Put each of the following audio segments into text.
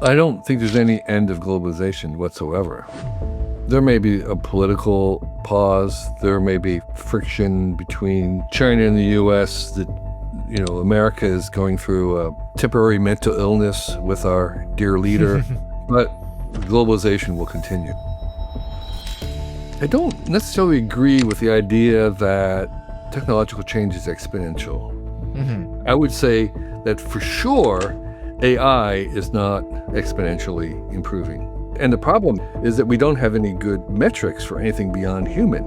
I don't think there's any end of globalization whatsoever. There may be a political pause. There may be friction between China and the U.S. that, America is going through a temporary mental illness with our dear leader, but globalization will continue. I don't necessarily agree with the idea that technological change is exponential. I would say that for sure, AI is not exponentially improving. And the problem is that we don't have any good metrics for anything beyond human.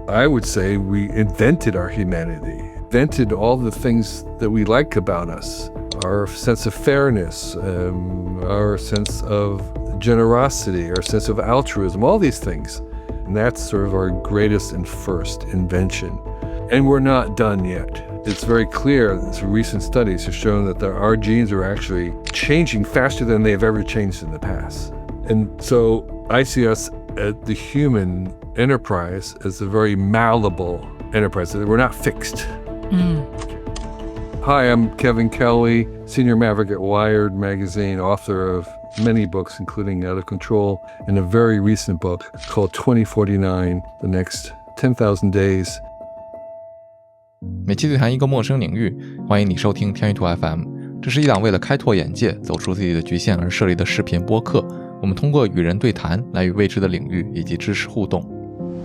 I would say we invented our humanity, invented all the things that we like about us, our sense of fairness, our sense of generosity, our sense of altruism, all these things. And that's sort of our greatest and first invention. And we're not done yet. It's very clear that recent studies have shown that our genes are actually changing faster than they have ever changed in the past. And so I see us at the human enterprise as a very malleable enterprise. We're not fixed. Hi, I'm Kevin Kelly, senior maverick at Wired magazine, author of many books, including Out of Control, and a very recent book called 2049, The Next 10,000 Days. 每期对谈一个陌生领域，欢迎你收听天娱兔 FM。这是一档为了开拓眼界、走出自己的局限而设立的视频播客。我们通过与人对谈来与未知的领域以及知识互动。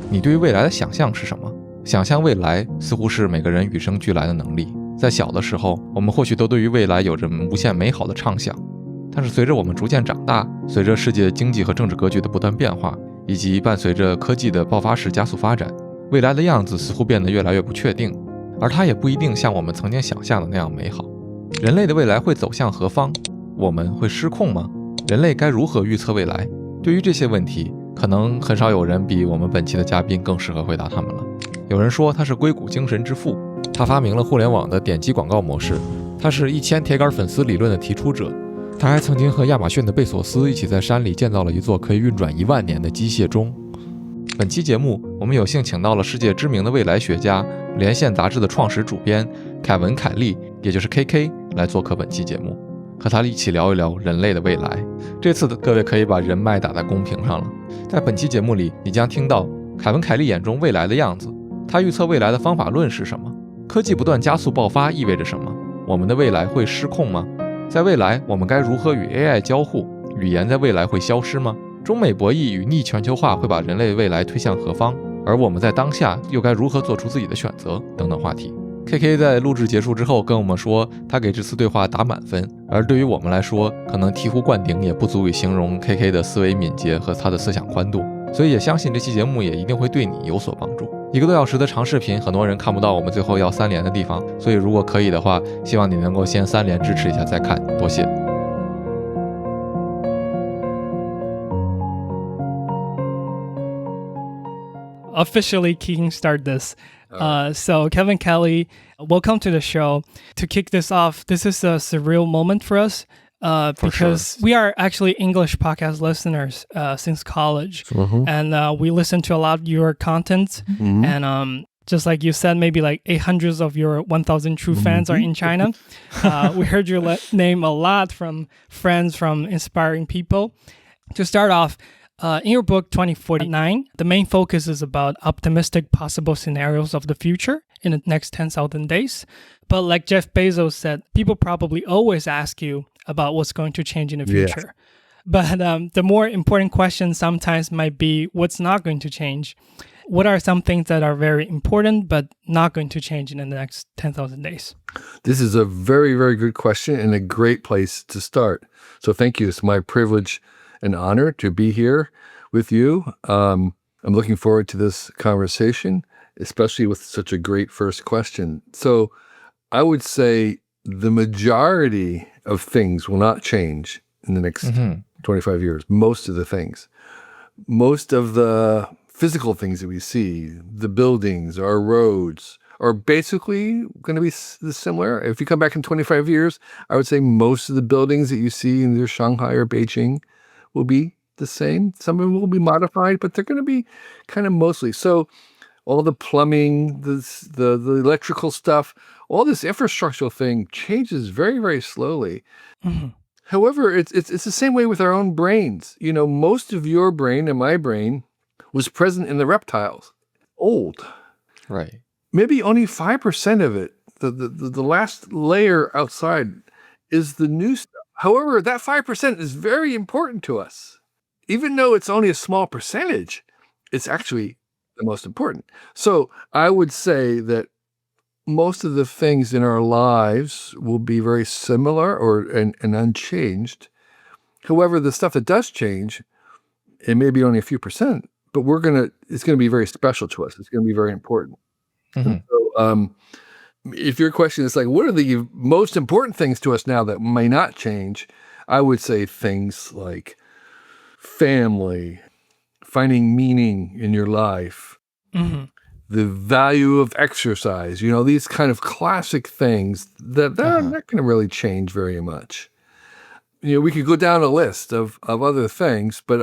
你对于未来的想象是什么？想象未来似乎是每个人与生俱来的能力。在小的时候，我们或许都对于未来有着无限美好的畅想。但是随着我们逐渐长大，随着世界经济和政治格局的不断变化，以及伴随着科技的爆发式加速发展，未来的样子似乎变得越来越不确定。而它也不一定像我们曾经想象的那样美好。人类的未来会走向何方？我们会失控吗？人类该如何预测未来？对于这些问题，可能很少有人比我们本期的嘉宾更适合回答他们了。有人说他是硅谷精神之父，他发明了互联网的点击广告模式，他是1000铁杆粉丝理论的提出者，他还曾经和亚马逊的贝索斯一起在山里建造了一座可以运转1万年的机械钟。本期节目，我们有幸请到了世界知名的未来学家、连线杂志的创始主编凯文·凯利，也就是 KK 来做客本期节目，和他一起聊一聊人类的未来。这次的各位可以把人脉打在公屏上了。在本期节目里，你将听到凯文·凯利眼中未来的样子，他预测未来的方法论是什么？科技不断加速爆发意味着什么？我们的未来会失控吗？在未来，我们该如何与 AI 交互？语言在未来会消失吗？中美博弈与逆全球化会把人类未来推向何方？而我们在当下又该如何做出自己的选择？等等话题。KK 在录制结束之后跟我们说，他给这次对话打满分，而对于我们来说，可能醍醐灌顶也不足以形容 KK 的思维敏捷和他的思想宽度，所以也相信这期节目也一定会对你有所帮助。1个多小时的长视频，很多人看不到我们最后要3连的地方，所以如果可以的话，希望你能够先3连支持一下再看，多谢。Officially kickstart this. So Kevin Kelly, welcome to the show. To kick this off, this is a surreal moment for us because we are actually English podcast listeners since college. And we listen to a lot of your content. And just like you said, maybe like 800 of your 1,000 true fans are in China. We heard your name a lot from friends, from inspiring people. To start off, in your book, 2049, the main focus is about optimistic possible scenarios of the future in the next 10,000 days. But like Jeff Bezos said, people probably always ask you about what's going to change in the future. But the more important question sometimes might be what's not going to change. What are some things that are very important but not going to change in the next 10,000 days? This is a very, very good question and a great place to start. So thank you. It's my privilege and honor to be here with you. I'm looking forward to this conversation, especially with such a great first question. So I would say the majority of things will not change in the next 25 years. Most of the things. Most of the physical things that we see, the buildings, our roads, are basically going to be similar. If you come back in 25 years, I would say most of the buildings that you see in either Shanghai or Beijing will be the same. Some of them will be modified, but they're going to be kind of mostly. So all the plumbing, the electrical stuff, all this infrastructural thing changes very, very slowly. However, it's the same way with our own brains. You know, most of your brain and my brain was present in the reptiles. Old. Right. Maybe only 5% of it, the last layer outside, is the new stuff. However, that 5% is very important to us. Even though it's only a small percentage, it's actually the most important. So I would say that most of the things in our lives will be very similar and unchanged. However, the stuff that does change, it may be only a few percent, but it's gonna be very special to us. It's gonna be very important. Mhm. So, if your question is like, what are the most important things to us now that may not change? I would say things like family, finding meaning in your life, Hmm. the value of exercise, these kind of classic things that are not going to really change very much. We could go down a list of other things, but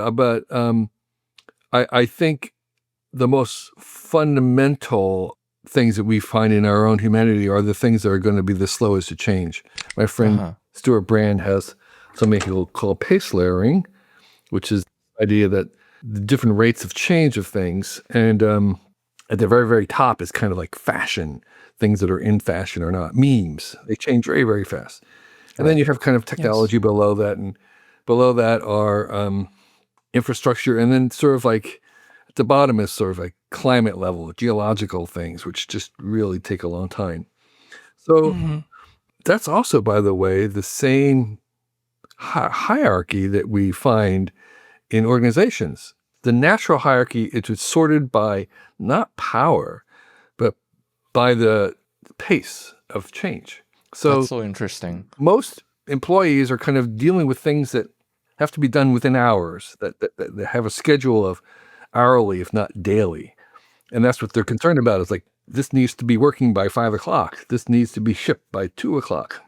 I think the most fundamental things that we find in our own humanity are the things that are going to be the slowest to change. My friend Stuart Brand has something he'll call pace layering, which is the idea that the different rates of change of things, and at the very, very top is kind of like fashion, things that are in fashion or not. Memes, they change very, very fast. And then you have kind of technology below that, and below that are infrastructure, and then sort of like at the bottom is sort of like climate level, geological things, which just really take a long time. So that's also, by the way, the same hierarchy that we find in organizations. The natural hierarchy is sorted by not power, but by the pace of change. So That's so interesting. most employees are kind of dealing with things that have to be done within hours, that have a schedule of hourly, if not daily. And that's what they're concerned about, is like, this needs to be working by 5 o'clock. This needs to be shipped by 2 o'clock.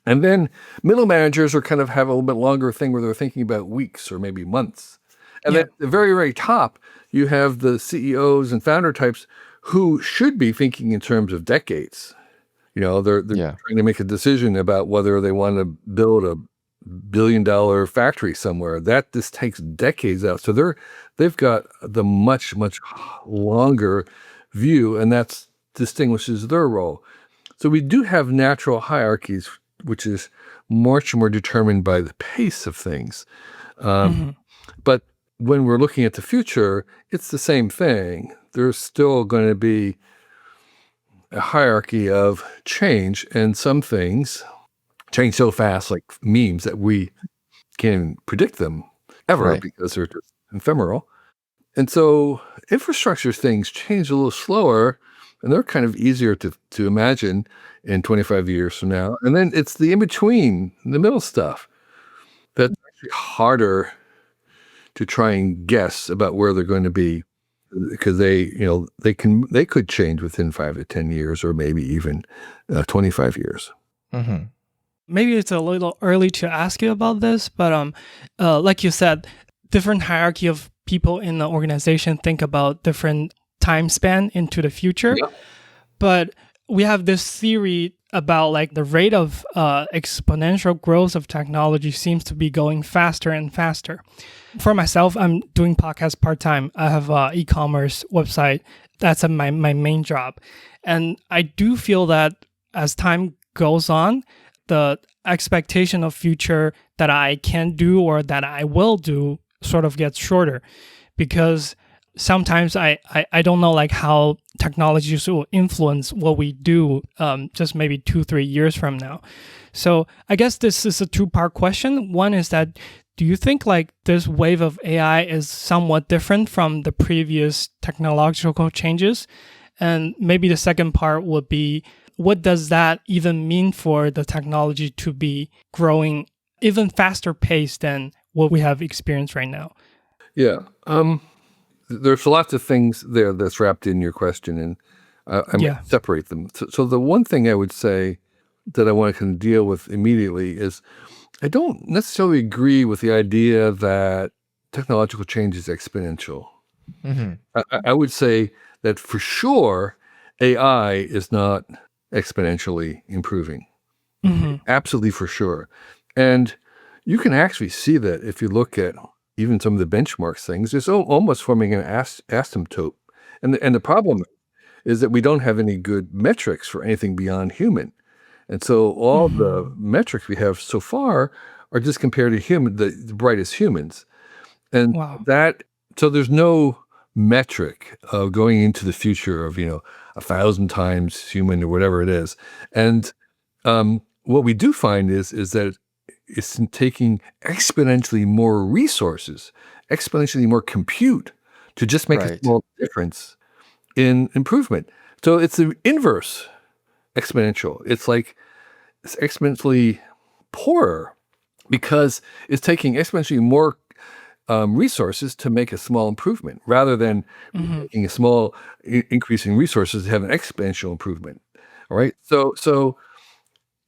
And then middle managers are kind of have a little bit longer thing where they're thinking about weeks or maybe months. And then at the very, very top, you have the CEOs and founder types who should be thinking in terms of decades. They're trying to make a decision about whether they want to build a $1 billion factory somewhere. That this takes decades out. So they've got the much, much longer view, and that distinguishes their role. So we do have natural hierarchies, which is much more determined by the pace of things. But when we're looking at the future, it's the same thing. There's still going to be a hierarchy of change, and some things change so fast, like memes, that we can't predict them ever because they're just ephemeral. And so infrastructure things change a little slower, and they're kind of easier to imagine in 25 years from now. And then it's the in-between, the middle stuff, that's actually harder to try and guess about where they're going to be, because they could change within 5 to 10 years, or maybe even 25 years. Mm-hmm. Maybe it's a little early to ask you about this, but like you said, different hierarchy of people in the organization think about different time span into the future. Yeah. But we have this theory about like the rate of exponential growth of technology seems to be going faster and faster. For myself, I'm doing podcasts part-time. I have an e-commerce website. That's my main job. And I do feel that as time goes on, the expectation of future that I can do or that I will do sort of gets shorter, because sometimes I don't know like how technologies will influence what we do just maybe 2-3 years from now. So I guess this is a two-part question. One is that, do you think like this wave of AI is somewhat different from the previous technological changes? And maybe the second part would be, what does that even mean for the technology to be growing even faster pace than what we have experienced right now? Yeah. There's lots of things there that's wrapped in your question, and I'm going to separate them. So the one thing I would say that I want to kind of deal with immediately is, I don't necessarily agree with the idea that technological change is exponential. Mm-hmm. I would say that for sure, AI is not exponentially improving. Mm-hmm. Absolutely for sure. And you can actually see that if you look at even some of the benchmarks things, it's almost forming an asymptote. And the problem is that we don't have any good metrics for anything beyond human. And so all the metrics we have so far are just compared to the brightest humans. And Wow. so there's no metric of going into the future of, 1,000 times human or whatever it is. And what we do find is that it's taking exponentially more resources, exponentially more compute to just make a Right. small difference in improvement. So it's the inverse exponential. It's like it's exponentially poorer because it's taking exponentially more resources to make a small improvement rather than making a small increase in resources to have an exponential improvement. All right. So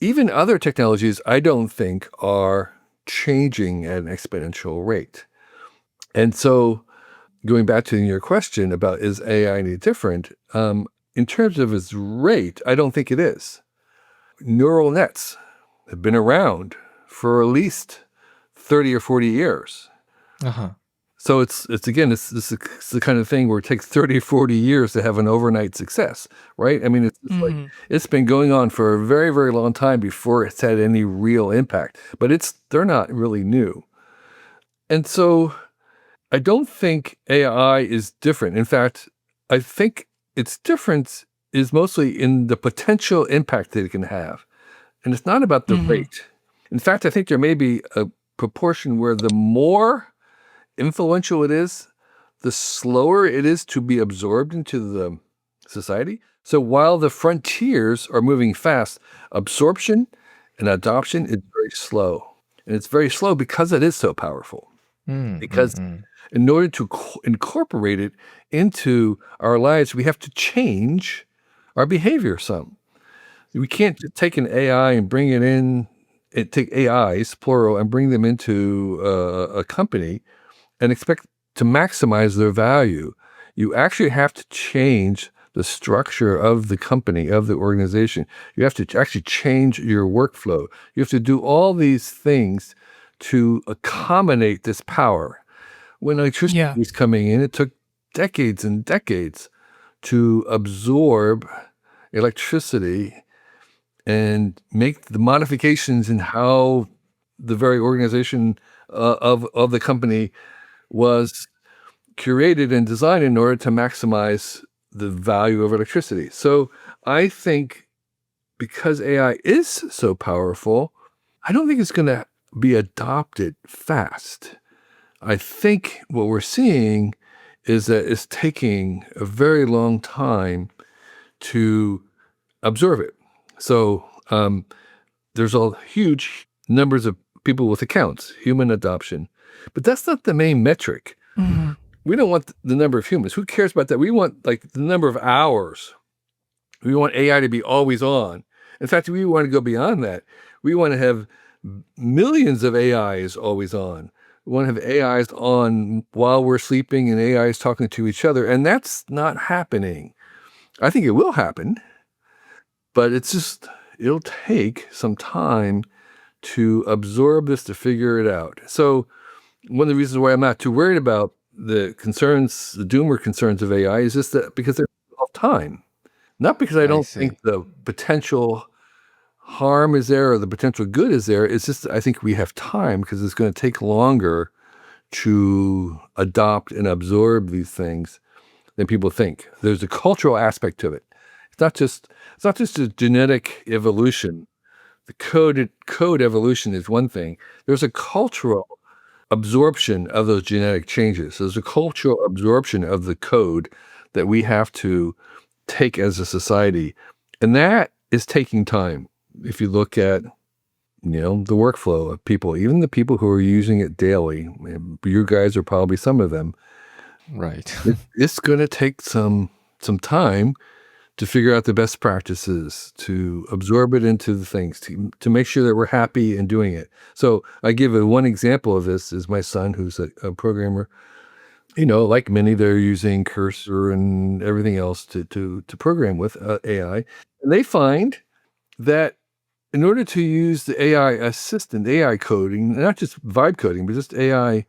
even other technologies, I don't think are changing at an exponential rate. And so going back to your question about is AI any different, in terms of its rate, I don't think it is. Neural nets have been around for at least 30 or 40 years. Uh-huh. So it's the kind of thing where it takes 30 or 40 years to have an overnight success, right? I mean, it's like it's been going on for a very, very long time before it's had any real impact. But they're not really new. And so I don't think AI is different. In fact, I think its difference is mostly in the potential impact that it can have. And it's not about the rate. In fact, I think there may be a proportion where the more influential it is, the slower it is to be absorbed into the society. So while the frontiers are moving fast, absorption and adoption is very slow. And it's very slow because it is so powerful. Because in order to incorporate it into our lives, we have to change our behavior some. We can't take an AI and bring it in, take AIs, plural, and bring them into a company and expect to maximize their value. You actually have to change the structure of the company, of the organization. You have to actually change your workflow. You have to do all these things to accommodate this power. When electricity was coming in, it took decades and decades to absorb electricity and make the modifications in how the very organization of the company was curated and designed in order to maximize the value of electricity. So I think because AI is so powerful, I don't think it's going to be adopted fast. I think what we're seeing is that it's taking a very long time to absorb it. So there's all huge numbers of people with accounts, human adoption. But that's not the main metric. We don't want the number of humans. Who cares about that? We want like the number of hours. We want AI to be always on. In fact, we want to go beyond that. We want to have millions of AIs always on. We want to have AIs on while we're sleeping and AIs talking to each other. And that's not happening. I think it will happen, but it'll take some time to absorb this, to figure it out. So one of the reasons why I'm not too worried about the doomer concerns of AI is just that because they're of time. Not because I don't think the potential harm is there or the potential good is there. It's just I think we have time because it's going to take longer to adopt and absorb these things than people think. There's a cultural aspect to it. It's not just a genetic evolution. The code evolution is one thing. There's a cultural absorption of those genetic changes. There's a cultural absorption of the code that we have to take as a society. And that is taking time. If you look at, the workflow of people, even the people who are using it daily, you guys are probably some of them. Right. It's going to take some time to figure out the best practices, to absorb it into the things, to make sure that we're happy in doing it. So I give one example of this is my son, who's a programmer. Like many, they're using Cursor and everything else to program with AI. And they find that in order to use the AI assistant, AI coding, not just vibe coding, but just AI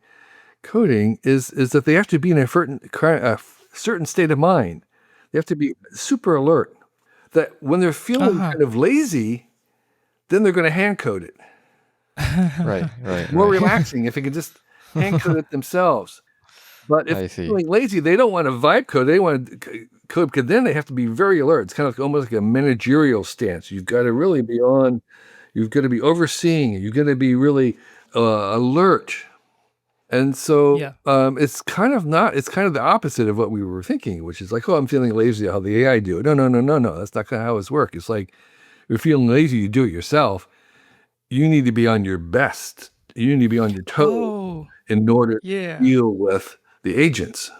coding, is that they have to be in a certain state of mind. They have to be super alert. That when they're feeling kind of lazy, then they're going to hand code it. Right. More relaxing if they can just hand code it themselves. But if I they're see. feeling lazy, they don't want to vibe code. They want to code because then they have to be very alert. It's kind of almost like a managerial stance. You've got to really be on. You've got to be overseeing. You've got to be really alert. And so it's kind of the opposite of what we were thinking, which is like, oh, I'm feeling lazy. How the AI do it? No. That's not how it's work. It's like you're feeling lazy. You do it yourself. You need to be on your best. You need to be on your toes in order to deal with the agents.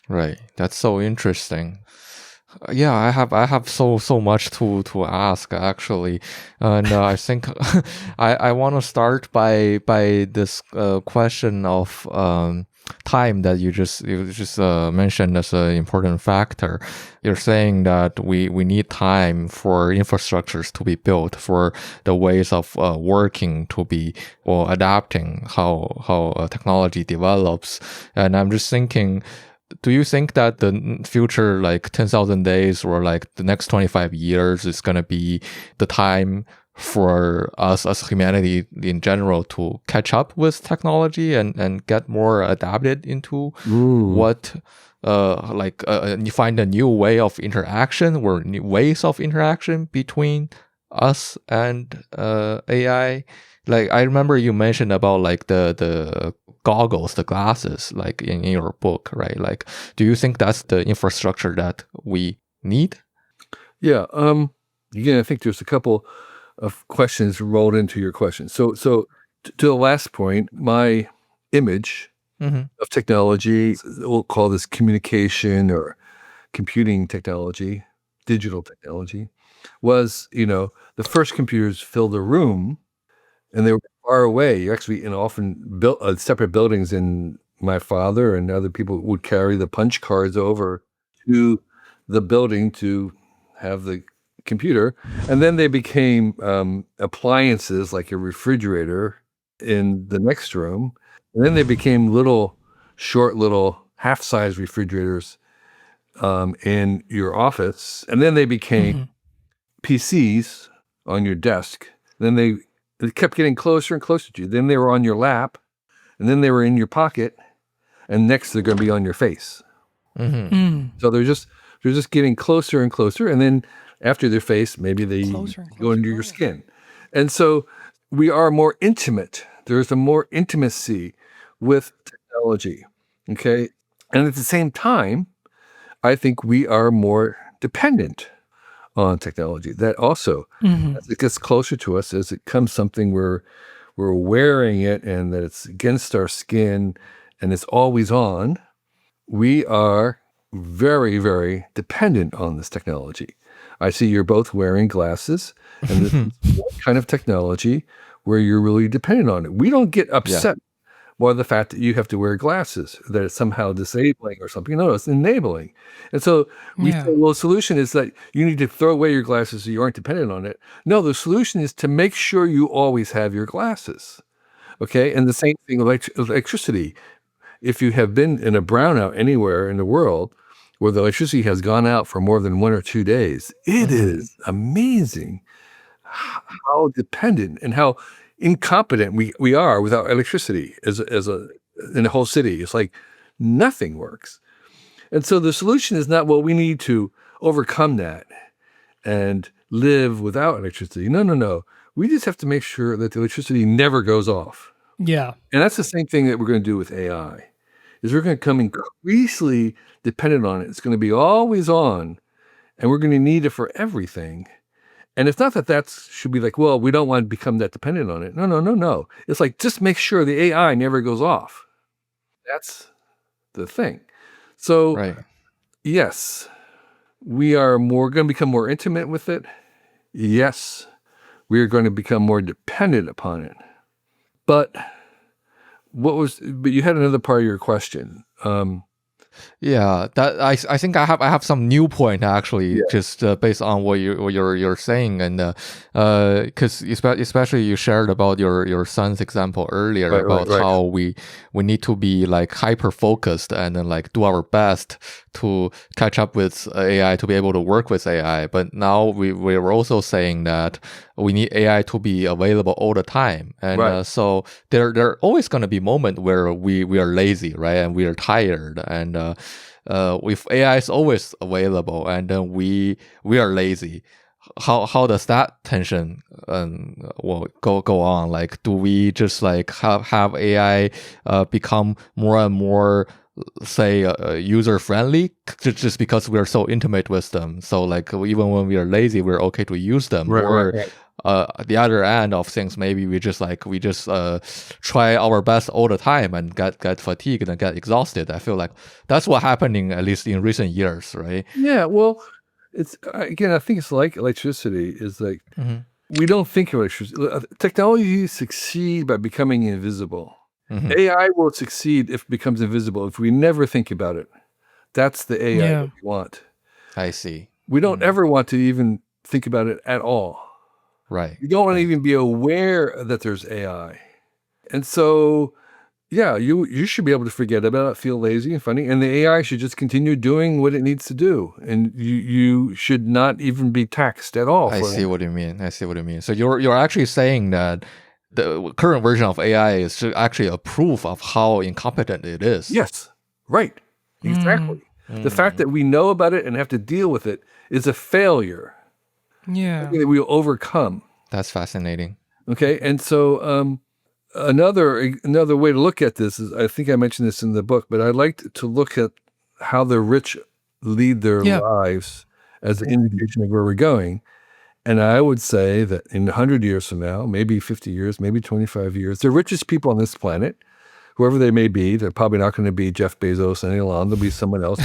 Right. That's so interesting. Yeah, I have so much to ask actually, and I think I want to start by this question of time that you just mentioned as an important factor. You're saying that we need time for infrastructures to be built, for the ways of working to be adapting how technology develops, and I'm just thinking. Do you think that the future, like 10,000 days or like the next 25 years is going to be the time for us as humanity in general to catch up with technology and get more adapted into what, you find a new way of interaction or new ways of interaction between us and AI? Like, I remember you mentioned about like the goggles, the glasses, like in your book, right? Like, do you think that's the infrastructure that we need? Yeah. Again, I think there's a couple of questions rolled into your question. So to the last point, my image of technology, we'll call this communication or computing technology, digital technology, was, the first computers filled a room and they were far away. You actually, often built separate buildings, and my father and other people would carry the punch cards over to the building to have the computer. And then they became appliances like a refrigerator in the next room. And then they became short little half-size refrigerators in your office. And then they became PCs on your desk. Then they kept getting closer and closer to you. Then they were on your lap, and then they were in your pocket, and next they're going to be on your face. So they're just getting closer and closer, and then after their face, maybe they go into your skin. And so we are more intimate. There's a more intimacy with technology, okay? And at the same time, I think we are more dependent on technology. That also, as it gets closer to us, as it comes something we're wearing it and that it's against our skin and it's always on, we are very, very dependent on this technology. I see you're both wearing glasses, and this is one kind of technology where you're really dependent on it. We don't get upset by the fact that you have to wear glasses, that it's somehow disabling or something. No, it's enabling. And so we say, well, the solution is that you need to throw away your glasses so you aren't dependent on it. No, the solution is to make sure you always have your glasses. Okay? And the same thing with electricity. If you have been in a brownout anywhere in the world where the electricity has gone out for more than 1 or 2 days, it is amazing how dependent and how incompetent we are without electricity in a whole city. It's like nothing works. And so the solution is not, well, we need to overcome that and live without electricity. No. We just have to make sure that the electricity never goes off. Yeah. And that's the same thing that we're going to do with AI, is we're going to become increasingly dependent on it. It's going to be always on, and we're going to need it for everything. And it's not that should be like, well, we don't want to become that dependent on it. No. It's like, just make sure the AI never goes off. That's the thing. So, yes, we are going to become more intimate with it. Yes, we are going to become more dependent upon it. But you had another part of your question. Yeah, that I think I have some new point actually, Yeah. just based on what you're saying, and because especially you shared about your son's example earlier about Right. how we need to be like hyper focused and then like do our best to catch up with AI, to be able to work with AI. But now we're also saying that we need AI to be available all the time, and Right. so there are always going to be moments where we are lazy, right, and we are tired, and if AI is always available and then we are lazy, how does that tension will go on? Like, do we just like have AI become more and more, say, user friendly just because we're so intimate with them? So like even when we are lazy, we're okay to use them, or Right. the other end of things, maybe we just try our best all the time and get fatigued and get exhausted. I feel like that's what happening at least in recent years, right? Yeah. Well, it's again, I think it's like electricity. Is like Mm-hmm. we don't think of electricity. Technology succeed by becoming invisible. Mm-hmm. AI will succeed if it becomes invisible. If we never think about it, that's the AI Yeah. that we want. I see. We don't ever want to even think about it at all. Right. You don't want to even be aware that there's AI. And so, yeah, you should be able to forget about it, feel lazy and funny, and the AI should just continue doing what it needs to do. And you should not even be taxed at all I for see it. what you mean. I see what you mean. So you're actually saying that the current version of AI is actually a proof of how incompetent it is. Yes, right. Exactly. The fact that we know about it and have to deal with it is a failure Yeah. that we'll overcome. That's fascinating. Okay. And so another way to look at this is, I think I mentioned this in the book, but I like to look at how the rich lead their Yeah. lives as an indication of where we're going. And I would say that in 100 years from now, maybe 50 years, maybe 25 years, the richest people on this planet, whoever they may be, they're probably not going to be Jeff Bezos and Elon. There'll be someone else.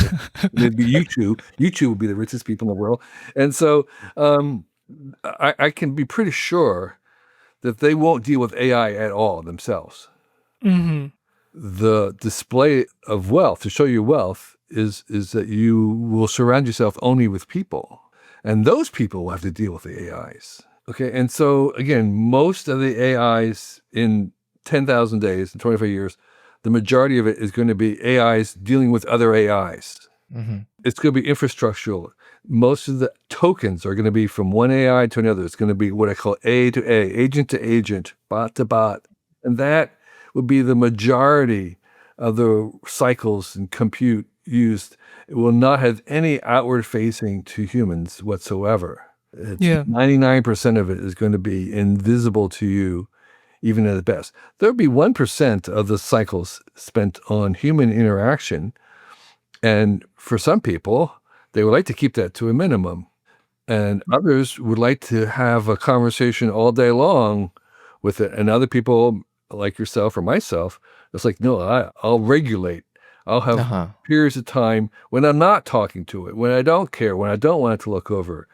It'd be YouTube. YouTube will be the richest people in the world. And so I can be pretty sure that they won't deal with AI at all themselves. Mm-hmm. The display of wealth, to show you wealth, is that you will surround yourself only with people. And those people will have to deal with the AIs. Okay. And so again, most of the AIs in 10,000 days, in 25 years, the majority of it is going to be AIs dealing with other AIs. Mm-hmm. It's going to be infrastructural. Most of the tokens are going to be from one AI to another. It's going to be what I call A to A, agent to agent, bot to bot. And that would be the majority of the cycles and compute used. It will not have any outward facing to humans whatsoever. Yeah. 99% of it is going to be invisible to you, even at the best. There'll be 1% of the cycles spent on human interaction. And for some people, they would like to keep that to a minimum. And others would like to have a conversation all day long with it. And other people, like yourself or myself, it's like, no, I'll regulate. I'll have periods of time when I'm not talking to it, when I don't care, when I don't want it to look over.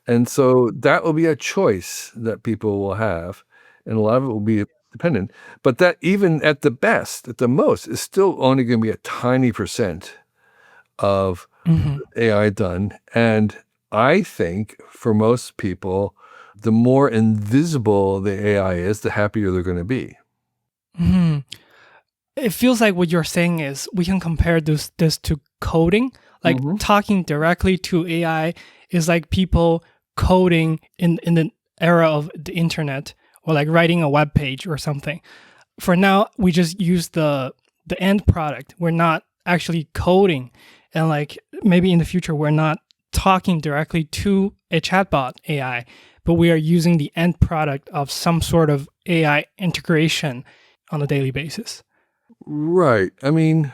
And so that will be a choice that people will have. And a lot of it will be dependent. But that even at the best, at the most, is still only going to be a tiny percent of AI done. And I think for most people, the more invisible the AI is, the happier they're going to be. Mm-hmm. It feels like what you're saying is we can compare this to coding. Like talking directly to AI is like people coding in the era of the internet, or like writing a web page or something. For now, we just use the end product. We're not actually coding. And like maybe in the future, we're not talking directly to a chatbot AI, but we are using the end product of some sort of AI integration on a daily basis. Right. I mean,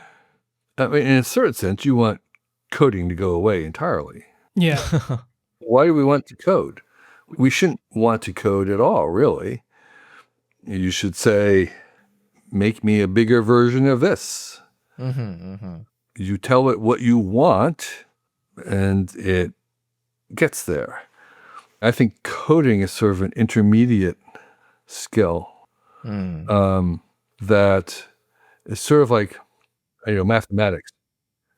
in a certain sense, you want coding to go away entirely. Yeah. Why do we want to code? We shouldn't want to code at all, really. You should say, make me a bigger version of this. You tell it what you want, and it gets there. I think coding is sort of an intermediate skill that is sort of like, mathematics.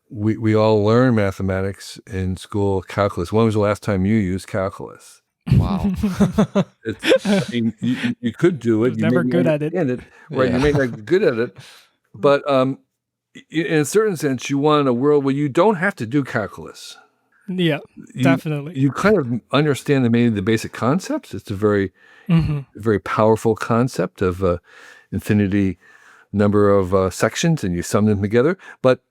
we all learn mathematics in school, calculus. When was the last time you used calculus? Wow. I mean, you could do it. Was You never may good at it. understand right? Yeah. You may not be good at it, but in a certain sense, you want a world where you don't have to do calculus. Yeah, You- definitely. You kind of understand maybe the basic concepts. It's a very, very powerful concept of infinity number of sections, and you sum them together. But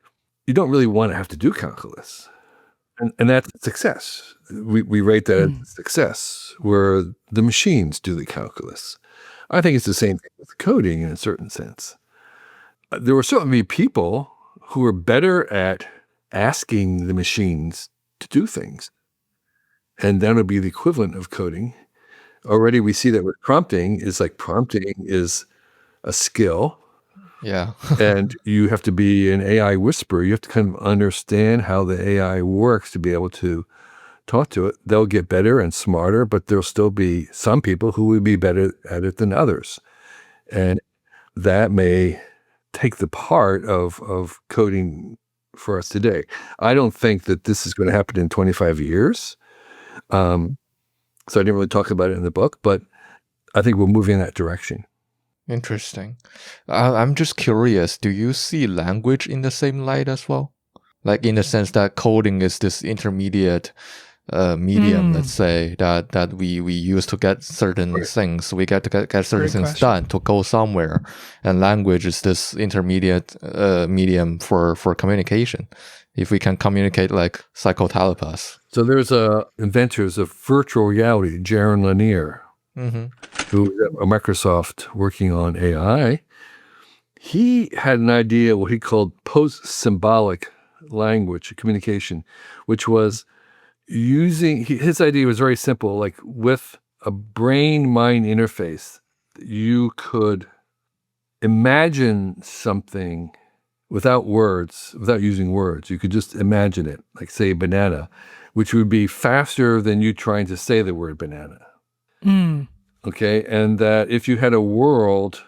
you don't really want to have to do calculus, and that's success. We rate that as success, where the machines do the calculus. I think it's the same thing with coding in a certain sense. There will certainly be people who are better at asking the machines to do things. And that'll be the equivalent of coding. Already we see that with prompting is a skill, Yeah. and you have to be an AI whisperer. You have to kind of understand how the AI works to be able to talk to it. They'll get better and smarter, but there'll still be some people who will be better at it than others. And that may take the part of coding for us today. I don't think that this is going to happen in 25 years. So I didn't really talk about it in the book, but I think we're moving in that direction. Interesting. I'm just curious, do you see language in the same light as well? Like in the sense that coding is this intermediate medium, let's say, that we use to get certain things. We get to get certain Great things question. done to go somewhere. And language is this intermediate medium for communication. If we can communicate like psychotelepaths. So there's inventors of virtual reality, Jaron Lanier, who was at Microsoft working on AI. He had an idea, what he called post-symbolic language communication, which was his idea was very simple, like with a brain-mind interface, you could imagine something without words, without using words. You could just imagine it, like say banana, which would be faster than you trying to say the word banana. Okay, and that if you had a world,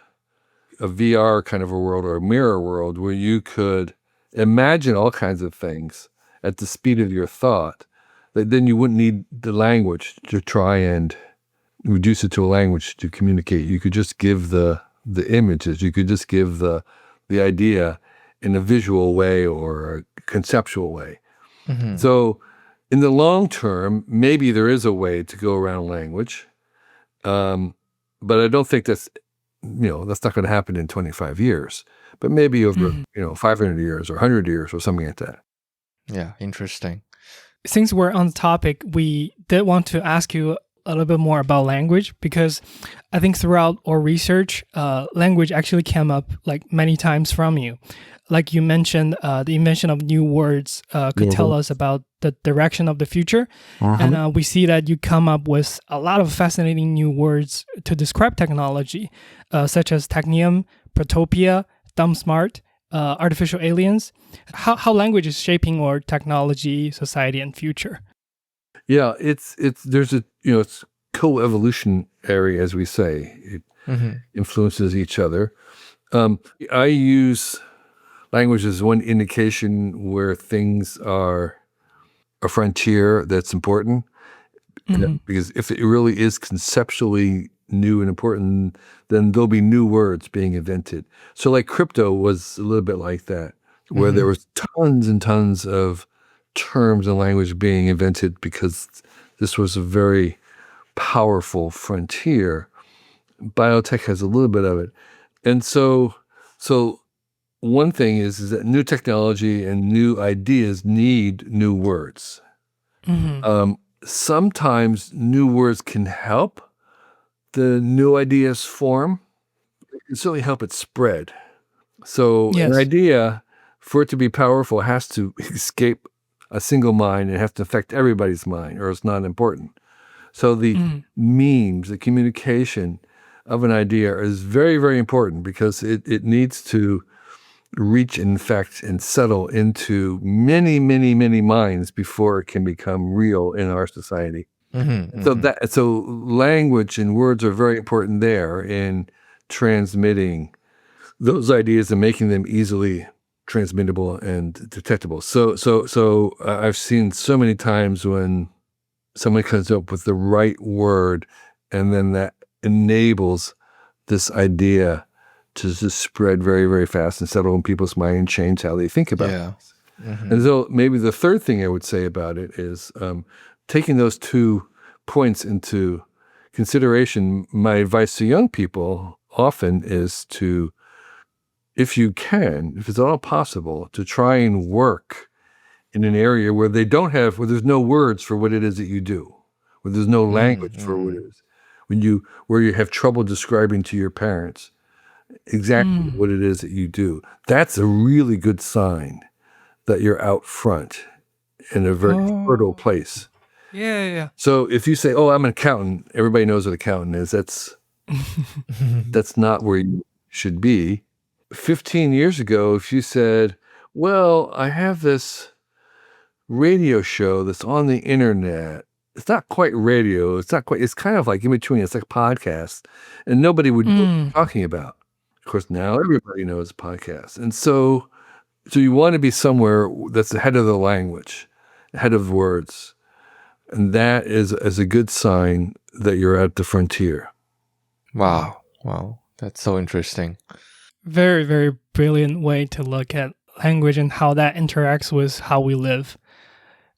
a VR kind of a world or a mirror world where you could imagine all kinds of things at the speed of your thought, then you wouldn't need the language to try and reduce it to a language to communicate. You could just give the images. You could just give the idea in a visual way or a conceptual way. So in the long term, maybe there is a way to go around language, but I don't think that's not going to happen in 25 years, but maybe over 500 years or 100 years or something like that. Yeah, interesting. Since we're on the topic, we did want to ask you a little bit more about language, because I think throughout our research, language actually came up like many times from you. Like you mentioned, the invention of new words could tell us about the direction of the future. And we see that you come up with a lot of fascinating new words to describe technology, such as technium, protopia, dumb smart, artificial aliens. How language is shaping our technology, society, and future. Yeah, there's it's co-evolutionary, as we say. It influences each other. I use language as one indication where things are a frontier that's important. Because if it really is conceptually new and important, then there'll be new words being invented. So like crypto was a little bit like that, where there was tons and tons of terms and language being invented because this was a very powerful frontier. Biotech has a little bit of it. And so one thing is that new technology and new ideas need new words. Sometimes new words can help the new ideas form. It can certainly help it spread. So Yes. An idea, for it to be powerful, has to escape a single mind and have to affect everybody's mind, or it's not important. So the memes, the communication of an idea is very, very important because it needs to reach, in fact, and settle into many, many, many minds before it can become real in our society. So language and words are very important there in transmitting those ideas and making them easily transmittable and detectable. So I've seen so many times when someone comes up with the right word, and then that enables this idea to just spread very, very fast and settle in people's mind and change how they think about it. And so maybe the third thing I would say about it is taking those 2 points into consideration. My advice to young people often is to, if you can, if it's at all possible, to try and work in an area where where there's no words for what it is that you do, where there's no language for what it is. Where you have trouble describing to your parents exactly what it is that you do. That's a really good sign that you're out front in a very fertile place. Yeah. So if you say, "Oh, I'm an accountant," everybody knows what accountant is. That's not where you should be. 15 years ago, if you said, "Well, I have this radio show that's on the internet. It's not quite radio. It's kind of like in between. It's like a podcast," and nobody would know what you're talking about. Of course, now everybody knows podcasts. And so you want to be somewhere that's ahead of the language, ahead of words. And that is a good sign that you're at the frontier. Wow. That's so interesting. Very, very brilliant way to look at language and how that interacts with how we live.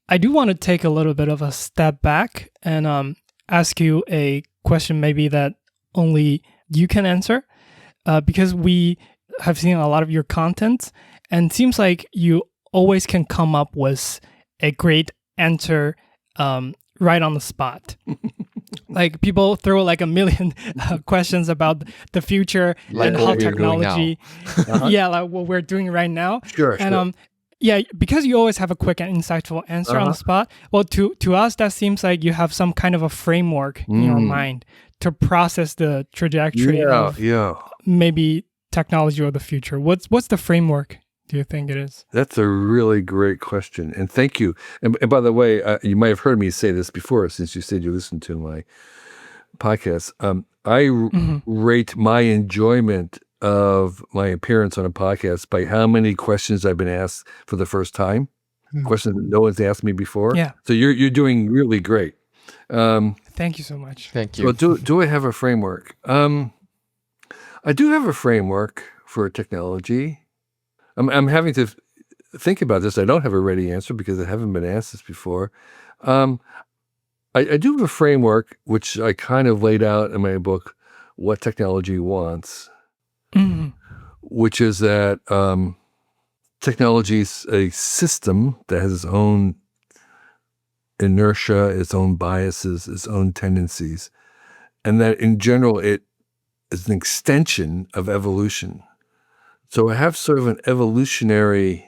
I do want to take a little bit of a step back and ask you a question maybe that only you can answer, because we have seen a lot of your content, and it seems like you always can come up with a great answer right on the spot. Like people throw like a million questions about the future and how technology, like what we're doing right now. Sure. And because you always have a quick and insightful answer on the spot. Well, to us, that seems like you have some kind of a framework in your mind to process the trajectory of maybe technology or the future. What's the framework? Do you think it is? That's a really great question. And thank you. And by the way, you might have heard me say this before, since you said you listened to my podcast. I rate my enjoyment of my appearance on a podcast by how many questions I've been asked for the first time, questions that no one's asked me before. Yeah. So you're doing really great. Thank you so much. Thank you. Well, do I have a framework? I do have a framework for technology. I'm having to think about this. I don't have a ready answer because I haven't been asked this before. I do have a framework, which I kind of laid out in my book, What Technology Wants, which is that technology is a system that has its own inertia, its own biases, its own tendencies, and that in general it is an extension of evolution. So I have sort of an evolutionary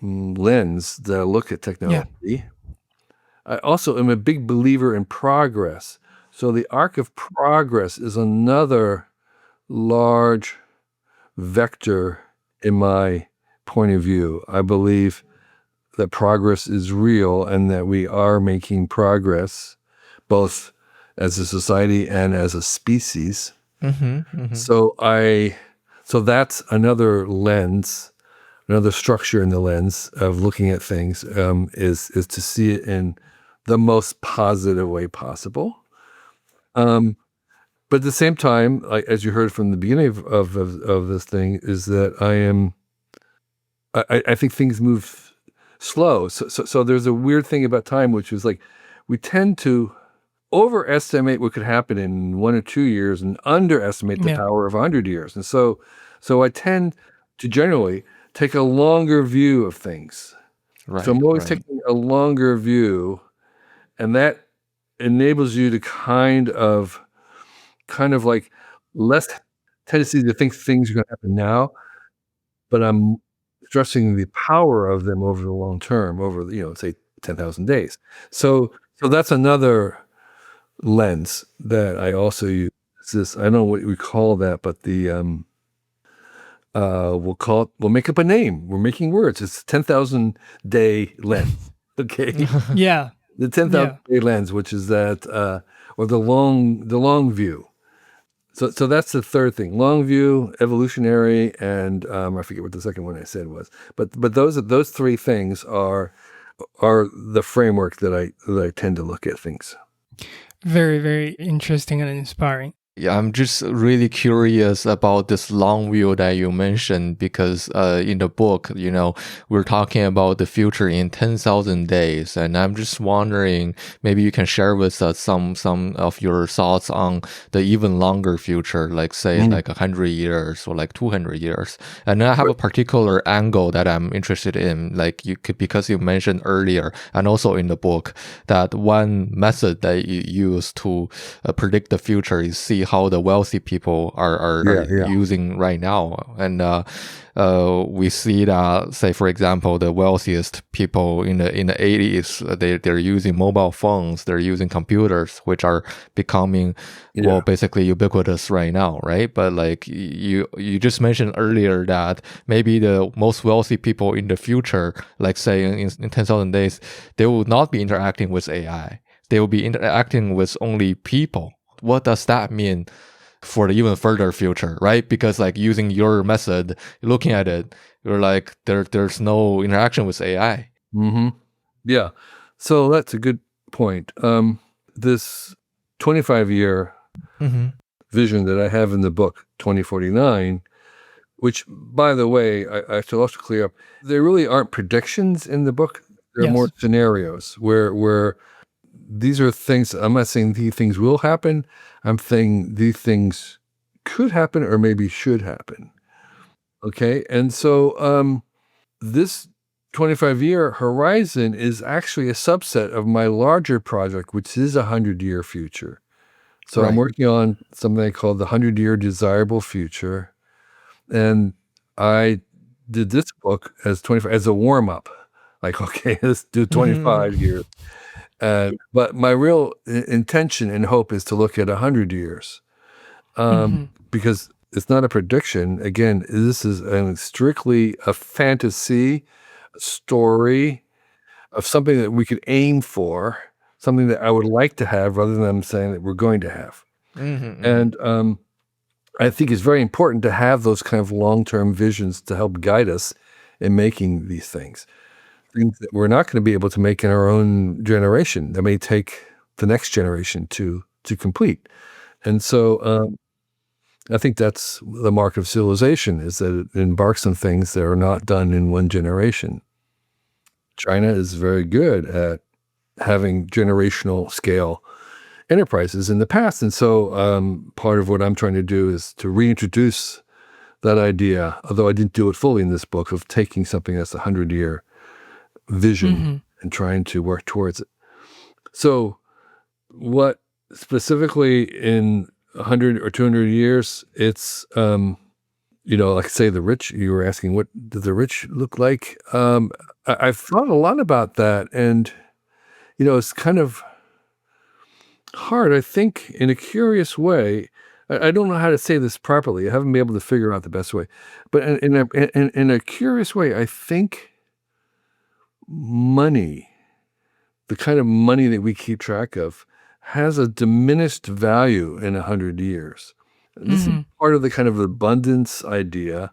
lens that I look at technology. Yeah. I also am a big believer in progress. So the arc of progress is another large vector in my point of view. I believe that progress is real and that we are making progress both as a society and as a species. So that's another lens, another structure in the lens of looking at things, is to see it in the most positive way possible. But at the same time, as you heard from the beginning of this thing, is that I think things move slow. So there's a weird thing about time, which is like we tend to overestimate what could happen in 1 or 2 years and underestimate the power of 100 years. And so I tend to generally take a longer view of things. Right, so I'm always taking a longer view, and that enables you to kind of like less tendency to think things are going to happen now, but I'm stressing the power of them over the long term, over, say 10,000 days. So that's another lens that I also use. I don't know what we call that, but we'll make up a name. We're making words. It's 10,000 day lens. Okay. Yeah. The 10,000 day lens, which is that, or the long view. So that's the third thing: long view, evolutionary, and I forget what the second one I said was. But those three things are the framework that I tend to look at things. Very, very interesting and inspiring. Yeah, I'm just really curious about this long view that you mentioned because in the book, we're talking about the future in 10,000 days. And I'm just wondering, maybe you can share with us some of your thoughts on the even longer future, like say like 100 years or like 200 years. And I have a particular angle that I'm interested in, like because you mentioned earlier and also in the book that one method that you use to predict the future is see how the wealthy people are using right now. And we see that, say, for example, the wealthiest people in the 80s, they're using mobile phones, they're using computers, which are becoming, well, basically ubiquitous right now, right? But like you just mentioned earlier that maybe the most wealthy people in the future, like say in 10,000 days, they will not be interacting with AI. They will be interacting with only people. What does that mean for the even further future, right? Because like using your method, looking at it, you're like, there's no interaction with AI. Mm-hmm. Yeah. So that's a good point. This 25-year vision that I have in the book, 2049, which, by the way, I should also clear up, there really aren't predictions in the book. There are more scenarios where these are things. I'm not saying these things will happen. I'm saying these things could happen or maybe should happen. Okay. And so this 25-year horizon is actually a subset of my larger project, which is a 100-year future. So I'm working on something I call the 100-year desirable future. And I did this book as a warm-up. Like, okay, let's do 25 years. But my real intention and hope is to look at 100 years, because it's not a prediction. Again, this is strictly a fantasy story of something that we could aim for, something that I would like to have rather than saying that we're going to have. And I think it's very important to have those kind of long-term visions to help guide us in making these things that we're not going to be able to make in our own generation. That may take the next generation to complete. And so I think that's the mark of civilization, is that it embarks on things that are not done in one generation. China is very good at having generational scale enterprises in the past. And so part of what I'm trying to do is to reintroduce that idea, although I didn't do it fully in this book, of taking something that's a 100-year vision and trying to work towards it. So what specifically in 100 or 200 years, it's, like say the rich, you were asking, what do the rich look like? I've thought a lot about that, and, it's kind of hard, I think, in a curious way. I don't know how to say this properly. I haven't been able to figure out the best way. But in a curious way, I think money, the kind of money that we keep track of, has a diminished value in 100 years. This is part of the kind of abundance idea.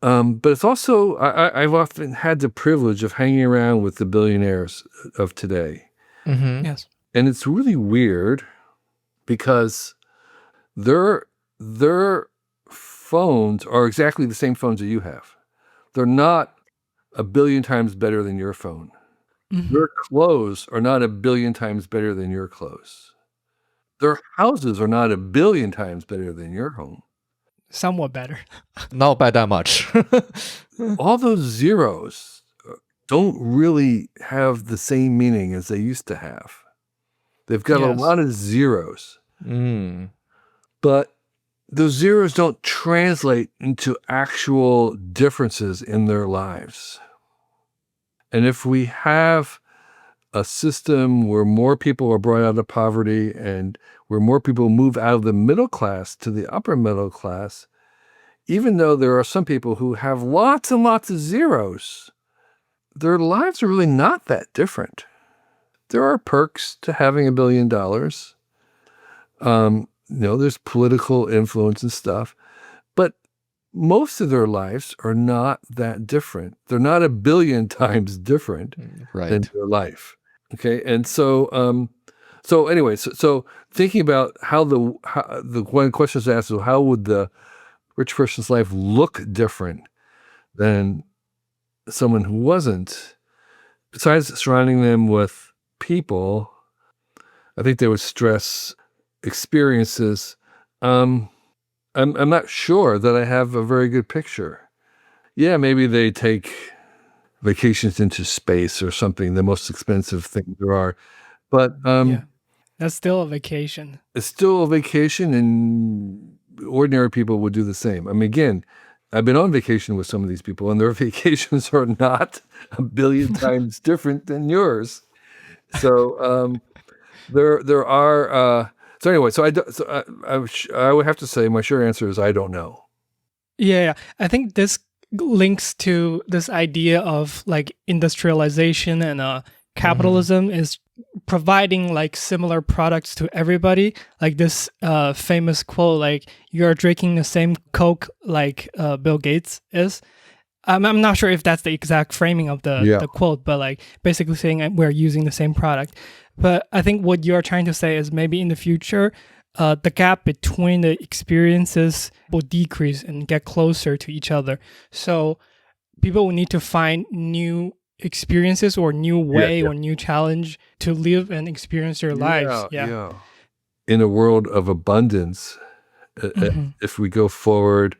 But it's also, I've often had the privilege of hanging around with the billionaires of today. Yes. And it's really weird because their phones are exactly the same phones that you have. They're not a billion times better than your phone. Their clothes are not a billion times better than your clothes. Their houses are not a billion times better than your home. Somewhat better. Not by that much. All those zeros don't really have the same meaning as they used to have. They've got a lot of zeros. But those zeros don't translate into actual differences in their lives. And if we have a system where more people are brought out of poverty and where more people move out of the middle class to the upper middle class, even though there are some people who have lots and lots of zeros, their lives are really not that different. There are perks to having $1 billion. there's political influence and stuff, but most of their lives are not that different. They're not a billion times different than Right. their life. Okay, and so anyway, so thinking about how the one question is asked is, how would the rich person's life look different than someone who wasn't? Besides surrounding them with people, I think they would stress experiences. I'm not sure that I have a very good picture. Yeah, maybe they take vacations into space or something, the most expensive thing there are. But Yeah. That's still a vacation. it's still a vacation, and ordinary people would do the same. I mean, again, I've been on vacation with some of these people, and their vacations are not a billion times different than yours. So there are. So anyway, I would have to say my sure answer is I don't know. Yeah. I think this links to this idea of like industrialization and capitalism is providing like similar products to everybody. Like this famous quote, like you're drinking the same Coke like Bill Gates is. I'm not sure if that's the exact framing of the quote, but like basically saying we're using the same product. But I think what you're trying to say is maybe in the future, the gap between the experiences will decrease and get closer to each other. So people will need to find new experiences or new way or new challenge to live and experience their lives. Yeah. In a world of abundance, if we go forward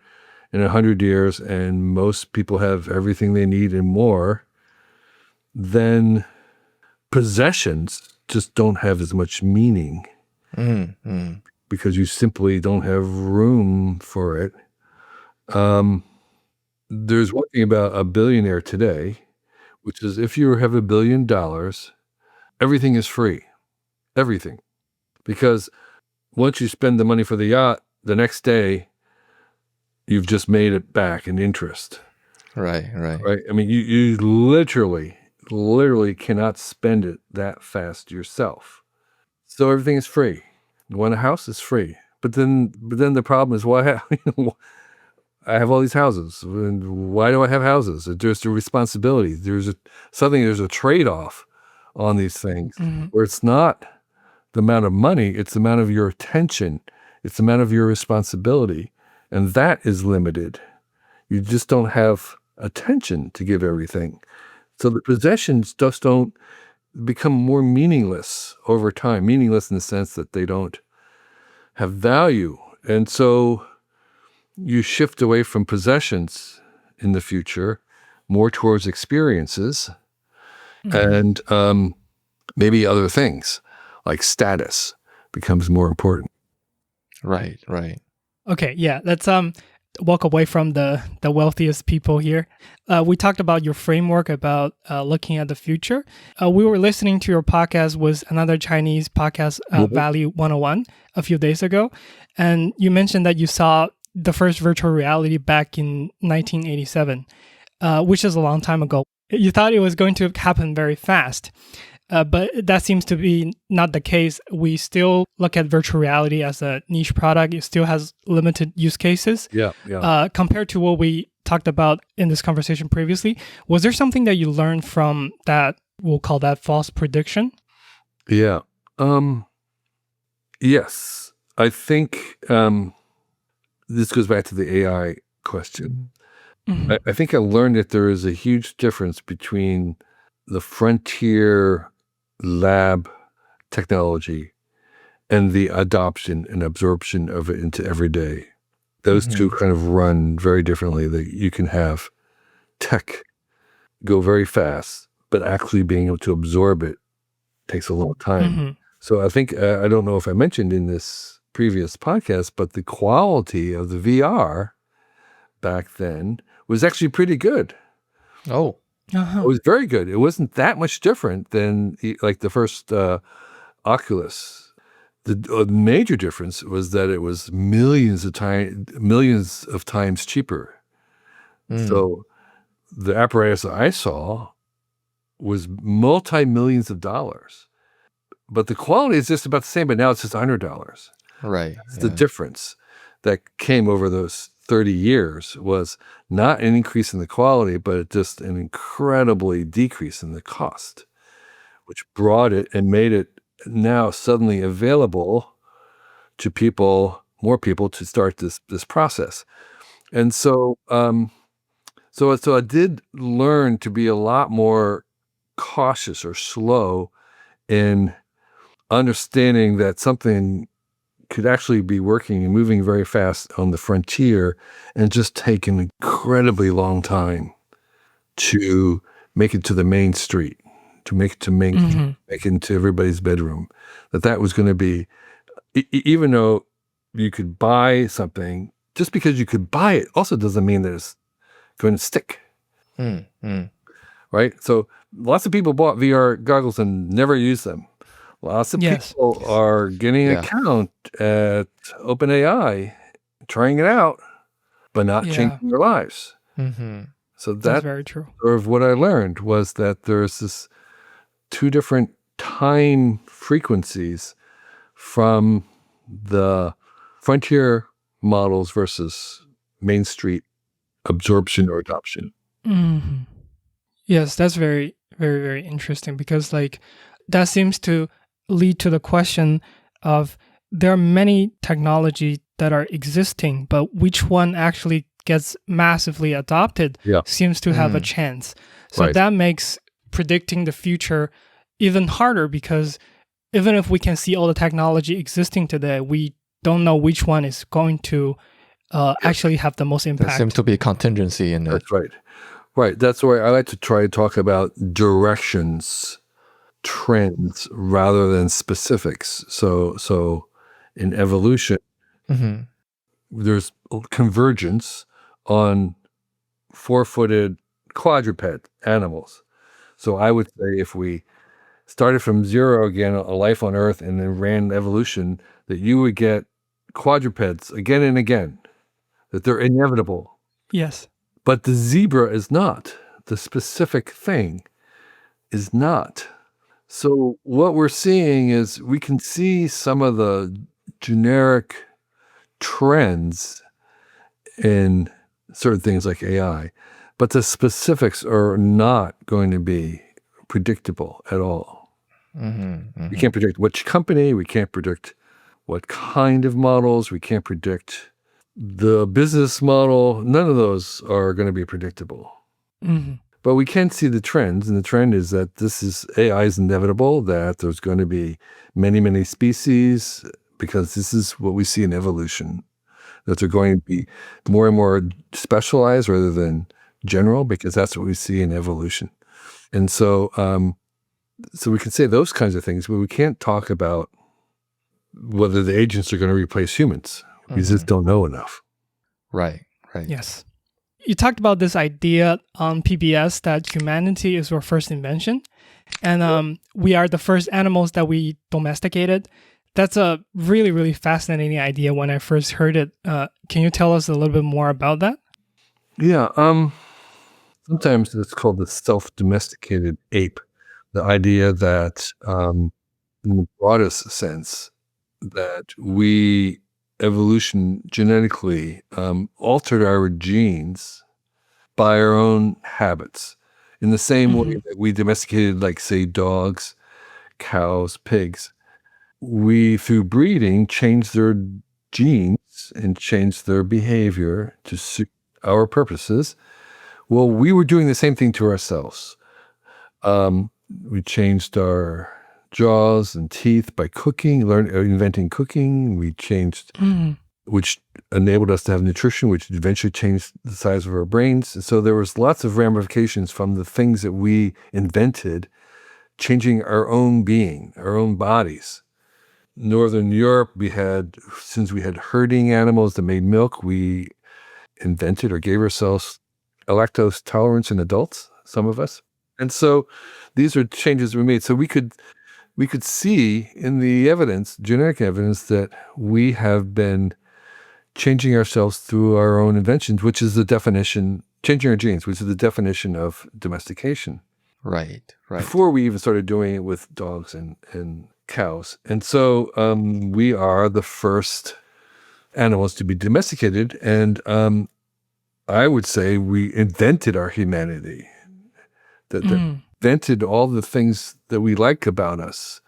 in 100 years and most people have everything they need and more, then possessions just don't have as much meaning because you simply don't have room for it. There's one thing about a billionaire today, which is if you have $1 billion, everything is free. Everything. Because once you spend the money for the yacht, the next day, you've just made it back in interest. Right. I mean, you literally cannot spend it that fast yourself. So everything is free. You want a house, it's free. But then the problem is, why I have all these houses. Why do I have houses? There's a responsibility. There's a trade-off on these things where it's not the amount of money, it's the amount of your attention, it's the amount of your responsibility, and that is limited. You just don't have attention to give everything. So the possessions just don't become more meaningless over time, meaningless in the sense that they don't have value. And so you shift away from possessions in the future, more towards experiences and maybe other things like status becomes more important. Right. Okay, yeah, let's walk away from the wealthiest people here. We talked about your framework about looking at the future. We were listening to your podcast with another Chinese podcast, Value 101, a few days ago, and you mentioned that you saw the first virtual reality back in 1987, which is a long time ago. You thought it was going to happen very fast. But that seems to be not the case. We still look at virtual reality as a niche product. It still has limited use cases. Yeah. Compared to what we talked about in this conversation previously, was there something that you learned from that, we'll call that false prediction? Yeah. Yes. I think this goes back to the AI question. I think I learned that there is a huge difference between the frontier lab technology and the adoption and absorption of it into everyday. Those two kind of run very differently. That you can have tech go very fast, but actually being able to absorb it takes a long time. So I think, I don't know if I mentioned in this previous podcast, but the quality of the VR back then was actually pretty good. Oh. Uh-huh. It was very good. It wasn't that much different than like the first Oculus. The major difference was that it was millions of times cheaper. So the apparatus that I saw was multi-millions of dollars, but the quality is just about the same. But now it's just $100. Right. That's the difference that came over those 30 years was not an increase in the quality, but just an incredibly decrease in the cost, which brought it and made it now suddenly available to people, more people, to start this process. And so so I did learn to be a lot more cautious or slow in understanding that something could actually be working and moving very fast on the frontier and just take an incredibly long time to make it to the main street, to make it to make it into everybody's bedroom. That was going to be, even though you could buy something, just because you could buy it also doesn't mean that it's going to stick. Right? So lots of people bought VR goggles and never used them. Lots of people are getting an account at OpenAI, trying it out, but not changing their lives. So that's very true. Sort of what I learned was that there's this two different time frequencies from the frontier models versus Main Street absorption or adoption. Yes, that's very, very, very interesting because that seems to lead to the question of there are many technology that are existing, but which one actually gets massively adopted seems to have a chance. So that makes predicting the future even harder because even if we can see all the technology existing today, we don't know which one is going to actually have the most impact. There seems to be a contingency in it. That's right. Right. That's why I like to try to talk about directions, trends, rather than specifics. So in evolution, there's convergence on four-footed quadruped animals. So I would say if we started from zero again, a life on Earth, and then ran evolution, that you would get quadrupeds again and again, that they're inevitable. Yes. But the zebra is not. The specific thing is not. So what we're seeing is we can see some of the generic trends in certain things like AI, but the specifics are not going to be predictable at all. We can't predict which company, we can't predict what kind of models, we can't predict the business model. None of those are going to be predictable. But we can see the trends, and the trend is that AI is inevitable, that there's going to be many, many species, because this is what we see in evolution, that they're going to be more and more specialized rather than general, because that's what we see in evolution. And so we can say those kinds of things, but we can't talk about whether the agents are going to replace humans. We just don't know enough. Right. Yes. You talked about this idea on PBS that humanity is our first invention, and we are the first animals that we domesticated. That's a really, really fascinating idea when I first heard it. Can you tell us a little bit more about that? Yeah. Sometimes it's called the self-domesticated ape. The idea that, in the broadest sense, that we evolution genetically altered our genes by our own habits in the same way that we domesticated, like, say, dogs, cows, pigs. We, through breeding, changed their genes and changed their behavior to suit our purposes. Well, we were doing the same thing to ourselves. We changed our jaws and teeth by cooking, inventing cooking. We changed, which enabled us to have nutrition, which eventually changed the size of our brains. And so there was lots of ramifications from the things that we invented, changing our own being, our own bodies. Northern Europe, since we had herding animals that made milk, we invented or gave ourselves a lactose tolerance in adults, some of us. And so these are changes we made. So we could see in the evidence, genetic evidence, that we have been changing ourselves through our own inventions, which is the definition, changing our genes, which is the definition of domestication. Right. Before we even started doing it with dogs and cows. And so we are the first animals to be domesticated. And I would say we invented our humanity, that invented all the things that we like about us,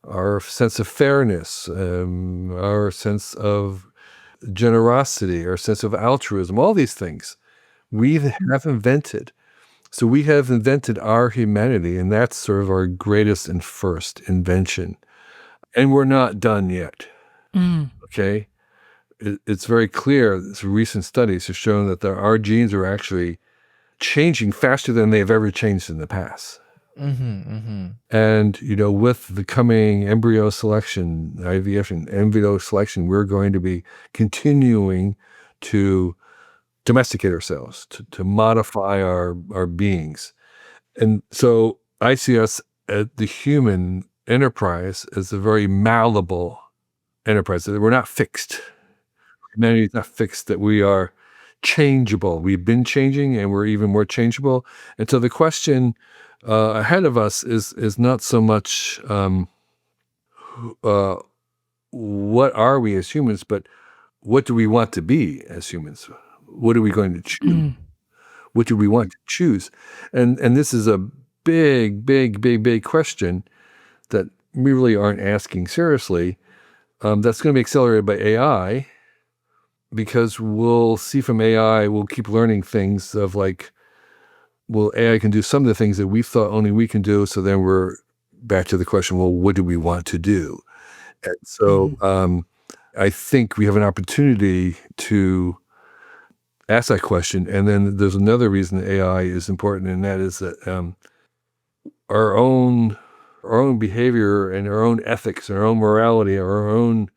our sense of fairness, our sense of generosity, our sense of altruism, all these things we have invented. So we have invented our humanity, and that's sort of our greatest and first invention. And we're not done yet, okay? It's very clear, recent studies have shown that our genes are actually changing faster than they've ever changed in the past. And, with the coming embryo selection, IVF and embryo selection, we're going to be continuing to domesticate ourselves, to modify our beings. And so I see us at the human enterprise as a very malleable enterprise. We're not fixed. Humanity is not fixed, that we are changeable. We've been changing, and we're even more changeable. And so the question ahead of us is not so much what are we as humans, but what do we want to be as humans? What are we going to choose? What do we want to choose? And this is a big, big, big, big question that we really aren't asking seriously. That's going to be accelerated by AI, because we'll see from AI, we'll keep learning things of like, well, AI can do some of the things that we thought only we can do. So then we're back to the question, well, what do we want to do? And so I think we have an opportunity to ask that question. And then there's another reason that AI is important, and that is that our own behavior and our own ethics and our own morality, our own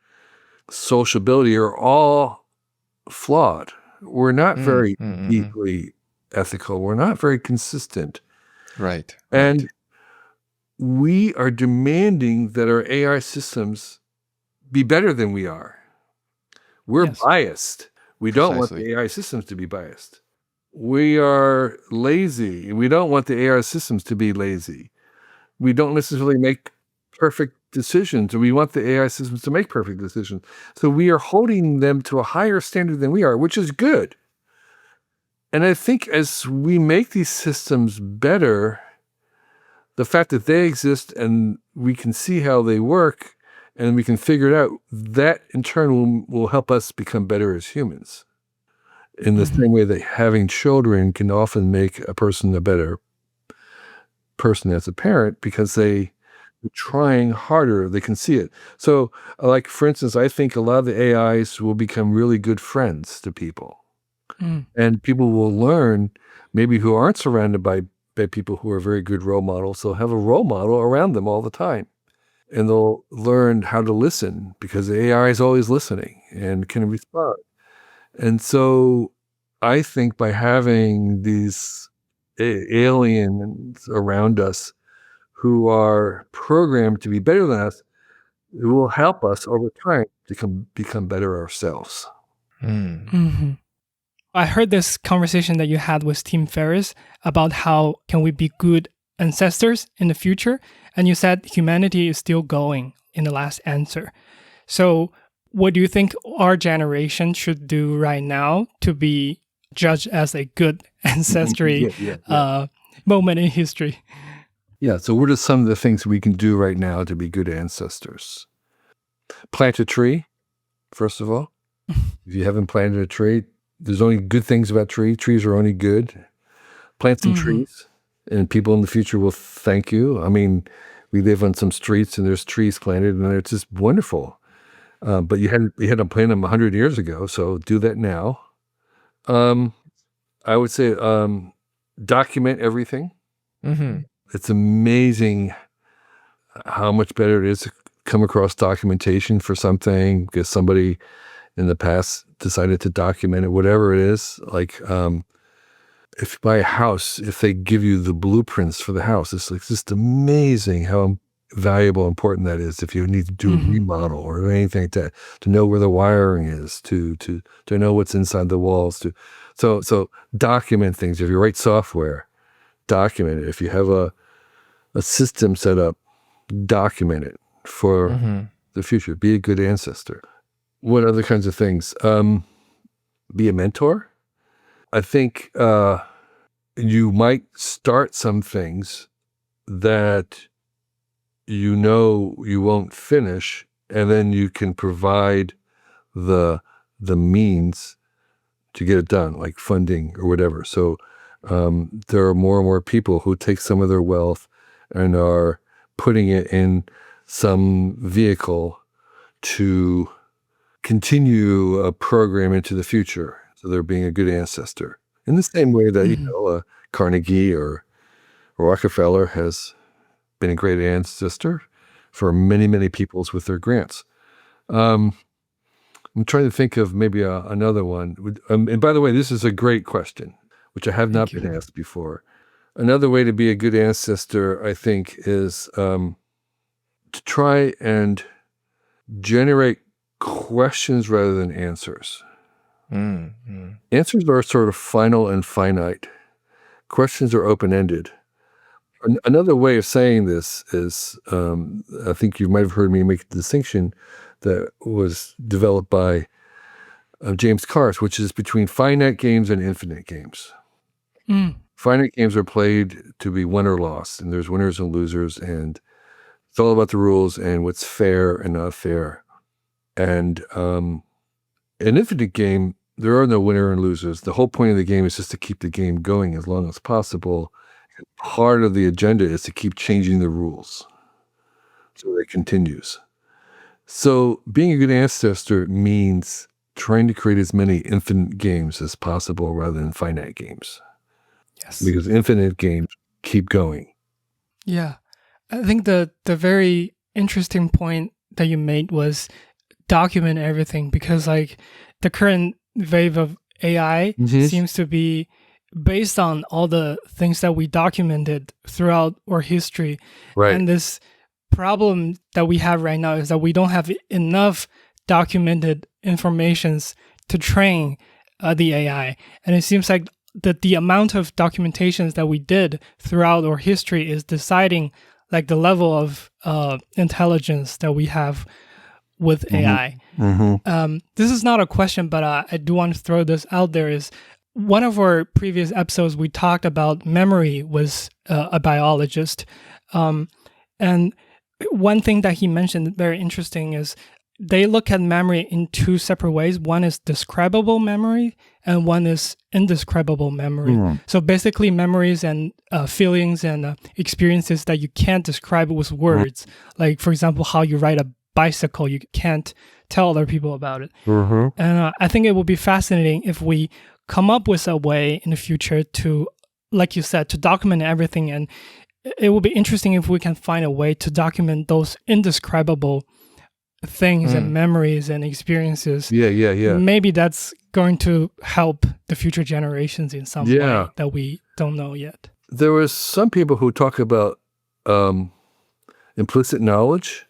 sociability are all flawed. We're not very deeply ethical. We're not very consistent. Right. And we are demanding that our AI systems be better than we are. We're biased. We don't want the AI systems to be biased. We are lazy. We don't want the AI systems to be lazy. We don't necessarily make perfect decisions, and we want the AI systems to make perfect decisions. So we are holding them to a higher standard than we are, which is good. And I think as we make these systems better, the fact that they exist and we can see how they work and we can figure it out, that in turn will help us become better as humans. In the same way that having children can often make a person a better person as a parent, because they're trying harder, they can see it. So, like, for instance, I think a lot of the AIs will become really good friends to people. And people will learn, maybe who aren't surrounded by people who are very good role models, they'll have a role model around them all the time. And they'll learn how to listen, because the AI is always listening and can respond. And so I think by having these aliens around us who are programmed to be better than us, it will help us over time to become better ourselves. I heard this conversation that you had with Tim Ferriss about how can we be good ancestors in the future, and you said humanity is still going in the last answer. So what do you think our generation should do right now to be judged as a good ancestry moment in history? Yeah, so what are some of the things we can do right now to be good ancestors? Plant a tree, first of all. If you haven't planted a tree, there's only good things about trees. Trees are only good. Plant some trees, and people in the future will thank you. I mean, we live on some streets, and there's trees planted, and it's just wonderful. But you had to plant them 100 years ago, so do that now. I would say document everything. It's amazing how much better it is to come across documentation for something because somebody in the past decided to document it, whatever it is. Like if you buy a house, if they give you the blueprints for the house, it's like just amazing how valuable, important that is. If you need to do a remodel or anything like that, to know where the wiring is, to know what's inside the walls. So document things. If you write software, document it. If you have a system set up, document it. for the future. Be a good ancestor. What other kinds of things? Be a mentor. I think you might start some things that you know you won't finish, and then you can provide the means to get it done, like funding or whatever. So there are more and more people who take some of their wealth and are putting it in some vehicle to continue a program into the future. So they're being a good ancestor. In the same way that, Carnegie or Rockefeller has been a great ancestor for many, many peoples with their grants. I'm trying to think of maybe another one. And by the way, this is a great question, which I have not been asked before. Another way to be a good ancestor, I think, is to try and generate questions rather than answers. Answers are sort of final and finite. Questions are open-ended. Another way of saying this is, I think you might have heard me make the distinction that was developed by James Carse, which is between finite games and infinite games. Finite games are played to be won or lost, and there's winners and losers, and it's all about the rules and what's fair and not fair. And an infinite game, there are no winner and losers. The whole point of the game is just to keep the game going as long as possible. And part of the agenda is to keep changing the rules so it continues. So being a good ancestor means trying to create as many infinite games as possible rather than finite games. Yes. Because infinite games keep going. Yeah. I think the very interesting point that you made was document everything, because like the current wave of AI seems to be based on all the things that we documented throughout our history. Right. And this problem that we have right now is that we don't have enough documented informations to train the AI. And it seems like that the amount of documentations that we did throughout our history is deciding like the level of intelligence that we have with AI. This is not a question, but I do want to throw this out there. Is one of our previous episodes, we talked about memory with a biologist. And one thing that he mentioned very interesting is they look at memory in two separate ways. One is describable memory and one is indescribable memory. So basically memories and feelings and experiences that you can't describe with words. Like, for example, how you ride a bicycle, you can't tell other people about it. And I think it would be fascinating if we come up with a way in the future to, like you said, to document everything. And it would be interesting if we can find a way to document those indescribable things and memories and experiences. Yeah. Maybe that's going to help the future generations in some way that we don't know yet. There was some people who talk about implicit knowledge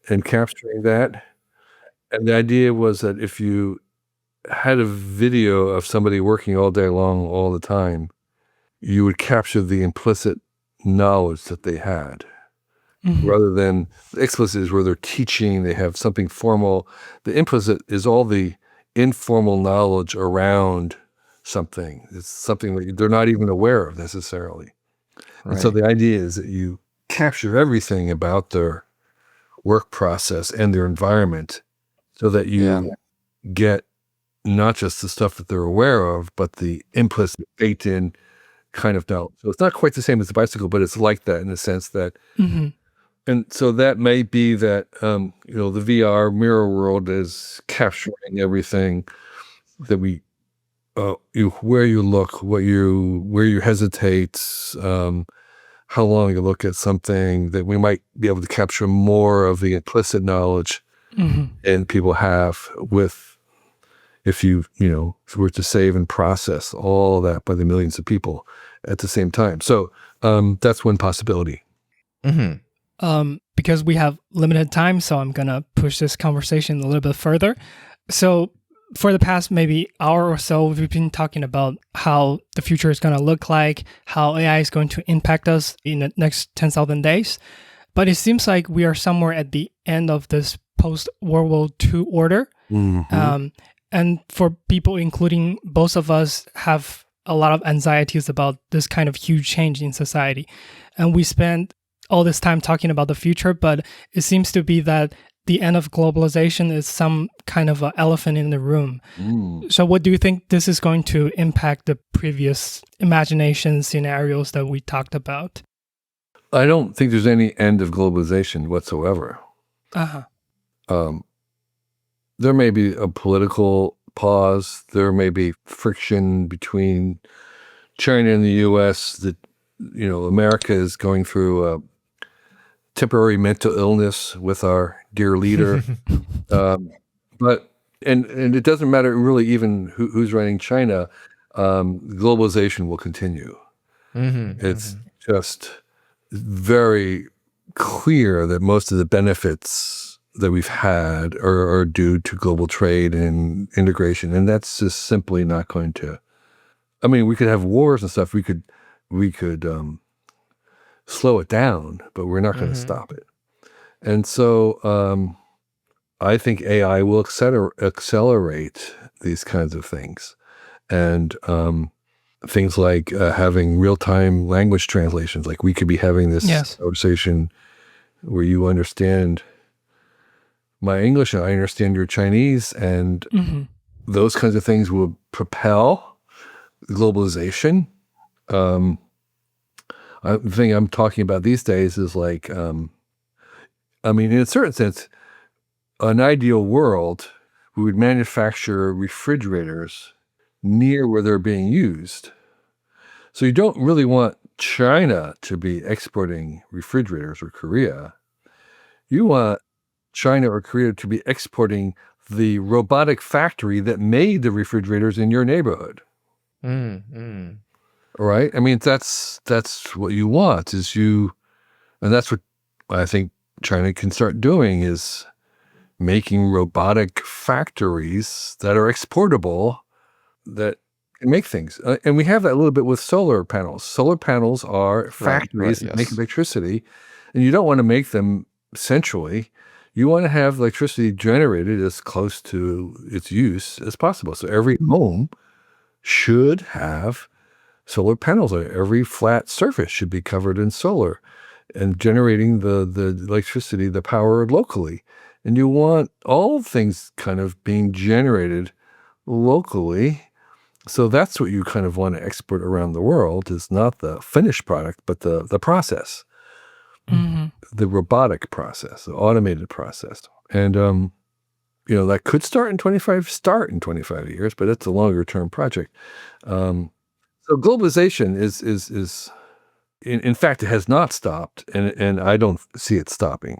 and capturing that. And the idea was that if you had a video of somebody working all day long, all the time, you would capture the implicit knowledge that they had. Rather than the explicit is where they're teaching, they have something formal. The implicit is all the informal knowledge around something. It's something that they're not even aware of necessarily. Right. And so the idea is that you capture everything about their work process and their environment so that you get not just the stuff that they're aware of, but the implicit, baked-in kind of knowledge. So it's not quite the same as the bicycle, but it's like that in the sense that and so that may be that, the VR mirror world is capturing everything that we, where you look, where you hesitate, how long you look at something, that we might be able to capture more of the implicit knowledge and people have with, if you were to save and process all of that by the millions of people at the same time. So that's one possibility. Because we have limited time, so I'm going to push this conversation a little bit further. So for the past maybe hour or so, we've been talking about how the future is going to look like, how AI is going to impact us in the next 10,000 days. But it seems like we are somewhere at the end of this post-World War II order. And for people, including both of us, have a lot of anxieties about this kind of huge change in society. And we spend all this time talking about the future, but it seems to be that the end of globalization is some kind of an elephant in the room. So what do you think this is going to impact the previous imagination scenarios that we talked about? I don't think there's any end of globalization whatsoever. There may be a political pause. There may be friction between China and the U.S. That, America is going through a temporary mental illness with our dear leader. But it doesn't matter really even who's running China. Globalization will continue. It's just very clear that most of the benefits that we've had are due to global trade and integration, and that's just simply not going to. I mean, we could have wars and stuff. We could slow it down, but we're not going to stop it. And so, I think AI will accelerate these kinds of things, and things like having real-time language translations. Like we could be having this conversation where you understand my English and I understand your Chinese, and those kinds of things will propel globalization. The thing I'm talking about these days is like, in a certain sense, an ideal world, we would manufacture refrigerators near where they're being used. So you don't really want China to be exporting refrigerators, or Korea. You want China or Korea to be exporting the robotic factory that made the refrigerators in your neighborhood. Right? I mean, that's what you want, and that's what I think China can start doing, is making robotic factories that are exportable, that can make things. And we have that a little bit with solar panels. Solar panels are factories that make electricity, and you don't want to make them centrally. You want to have electricity generated as close to its use as possible. So every home should have solar panels. Every flat surface should be covered in solar and generating the electricity, the power locally. And you want all things kind of being generated locally. So that's what you kind of want to export around the world, is not the finished product, but the process. The robotic process, the automated process. And, that could start in 25 years, but it's a longer term project. So globalization is in fact, it has not stopped, and I don't see it stopping.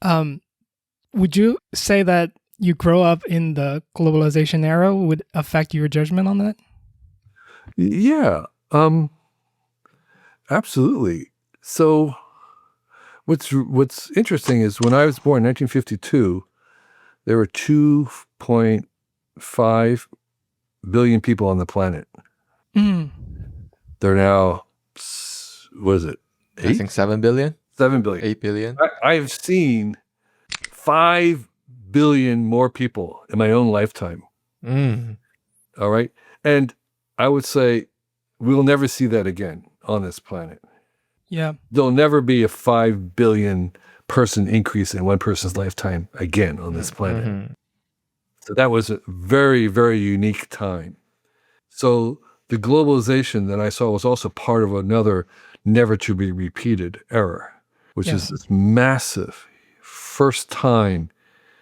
Would you say that you grow up in the globalization era would affect your judgment on that? Yeah, absolutely. So what's interesting is when I was born in 1952, there were 2.5 billion people on the planet. They're now, what is it? 8? I think 7 billion? 7 billion. 8 billion? I've seen 5 billion more people in my own lifetime. All right? And I would say we'll never see that again on this planet. Yeah. There'll never be a 5 billion person increase in one person's lifetime again on this planet. So that was a very, very unique time. So the globalization that I saw was also part of another never to be repeated era, which is this massive first time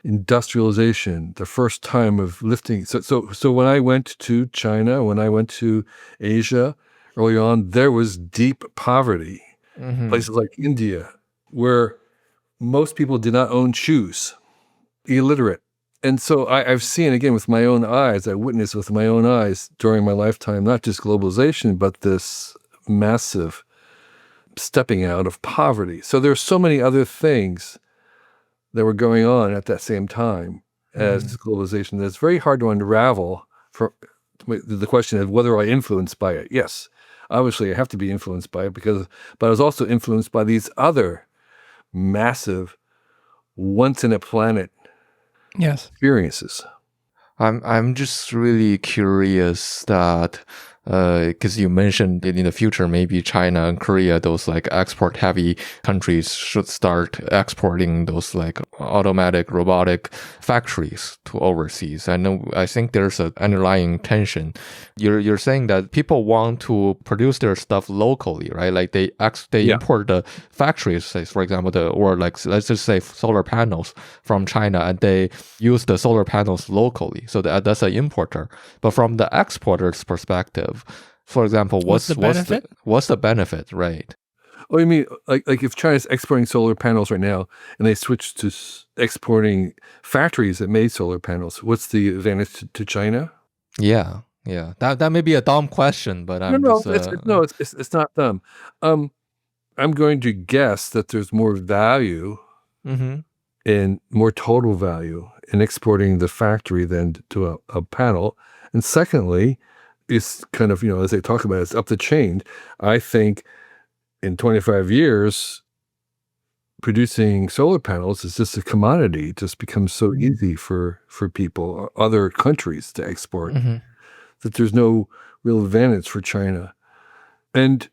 industrialization, the first time of lifting. So when I went to China, when I went to Asia early on, there was deep poverty. Places like India, where most people did not own shoes, illiterate. And so I've seen, again, with my own eyes, I witnessed with my own eyes during my lifetime, not just globalization, but this massive stepping out of poverty. So there's so many other things that were going on at that same time as globalization that's very hard to unravel. For the question of whether I influenced by it. Yes, obviously I have to be influenced by it, but I was also influenced by these other massive, once in a planet Yes. experiences. I'm just really curious that because you mentioned in the future maybe China and Korea, those like export heavy countries, should start exporting those like automatic robotic factories to overseas. I think there's an underlying tension. You're saying that people want to produce their stuff locally, right? Like they Yeah. import the factories, say, for example, or like let's just say solar panels from China, and they use the solar panels locally. So that's an importer. But from the exporter's perspective, for example, What's the benefit? What's the benefit, right? Oh, you mean like if China's exporting solar panels right now and they switch to exporting factories that made solar panels, what's the advantage to China? Yeah. That may be a dumb question, but I'm No, just it's not dumb. I'm going to guess that there's more value mhm. and more total value in exporting the factory than to a panel. And secondly, it's kind of, as they talk about it, it's up the chain. I think in 25 years, producing solar panels is just a commodity. It just becomes so easy for people, other countries to export, that there's no real advantage for China. And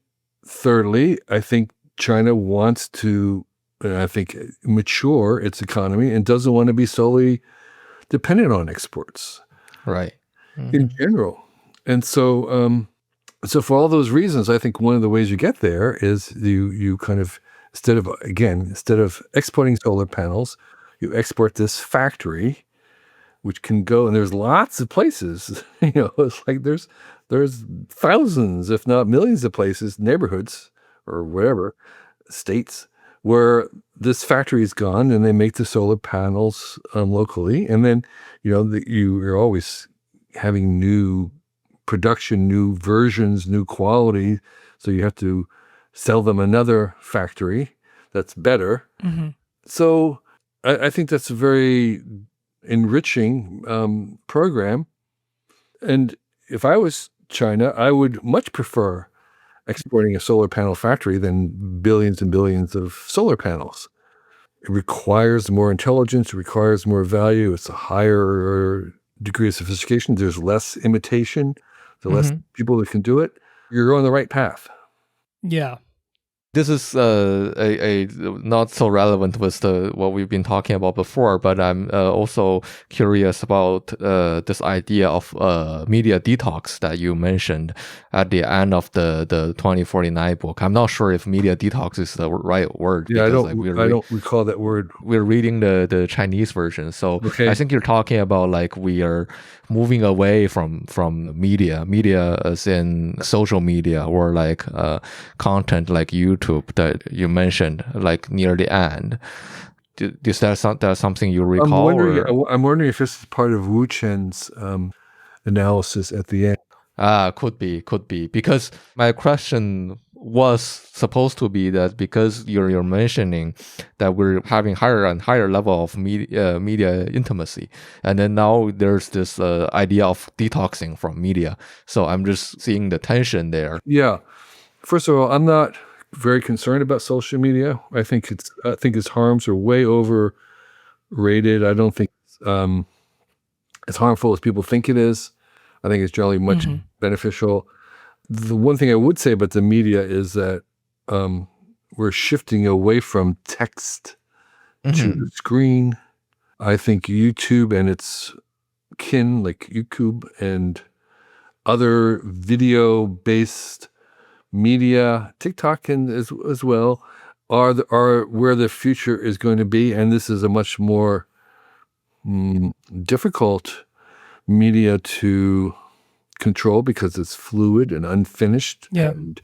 thirdly, I think China wants to, mature its economy and doesn't want to be solely dependent on exports Right. in general. And so, so for all those reasons, I think one of the ways you get there is you kind of, instead of exporting solar panels, you export this factory, which can go, and there's lots of places, it's like there's thousands, if not millions of places, neighborhoods or whatever, states, where this factory is gone and they make the solar panels locally. And then, you're always having new production, new versions, new quality. So you have to sell them another factory that's better. So I think that's a very enriching program. And if I was China, I would much prefer exporting a solar panel factory than billions and billions of solar panels. It requires more intelligence, it requires more value, it's a higher degree of sophistication, there's less imitation, there's less people that can do it. You're on the right path. Yeah. This is a not so relevant with what we've been talking about before, but I'm also curious about this idea of media detox that you mentioned at the end of the 2049 book. I'm not sure if media detox is the right word. Yeah, because, I don't recall that word. We're reading the Chinese version, so Okay. I think you're talking about like we are moving away from media as in social media or like content like YouTube that you mentioned like near the end. Is that something you recall? I'm wondering if this is part of Wu Chen's analysis at the end. Could be because my question was supposed to be that because you're mentioning that we're having higher and higher level of media intimacy, and then now there's this idea of detoxing from media. So I'm just seeing the tension there. Yeah. First of all, I'm not very concerned about social media. I think its harms are way overrated. I don't think it's as harmful as people think it is. I think it's generally much beneficial. The one thing I would say about the media is that we're shifting away from text to the screen. I think YouTube and its kin, like YouTube and other video-based media, TikTok as well, are where the future is going to be, and this is a much more difficult media to control because it's fluid and unfinished and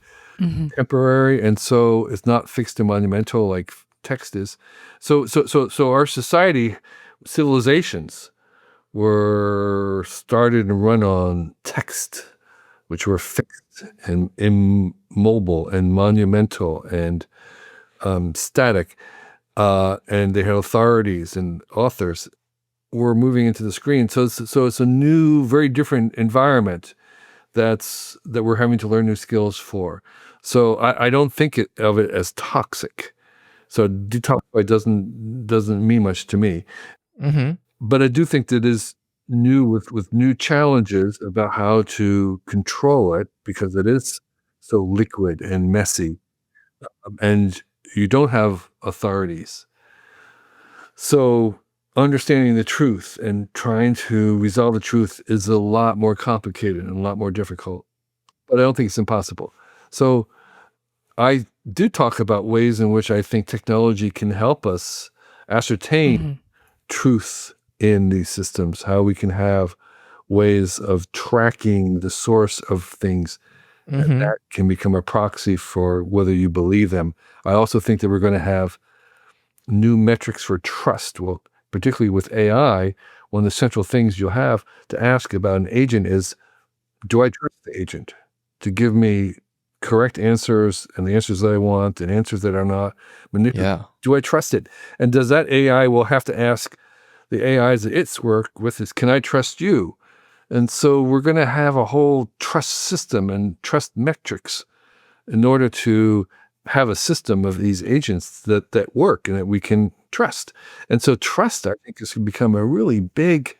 temporary, and so it's not fixed and monumental like text is. So our society, civilizations were started and run on text, which were fixed and immobile and monumental and static, and they had authorities and authors. We're moving into the screen, so it's a new, very different environment that we're having to learn new skills for. So I don't think of it as toxic. So detoxify doesn't mean much to me. But I do think that it is new with new challenges about how to control it because it is so liquid and messy, and you don't have authorities. So understanding the truth and trying to resolve the truth is a lot more complicated and a lot more difficult, but I don't think it's impossible. So I do talk about ways in which I think technology can help us ascertain truth in these systems, how we can have ways of tracking the source of things, and that can become a proxy for whether you believe them. I also think that we're going to have new metrics for trust. Well, particularly with AI, one of the central things you'll have to ask about an agent is, do I trust the agent to give me correct answers and the answers that I want and answers that are not manipulated? Do I trust it? And does that AI will have to ask the AIs that it's work with is, can I trust you? And so we're going to have a whole trust system and trust metrics in order to have a system of these agents that work and that we can trust. And so trust, I think, is going to become a really big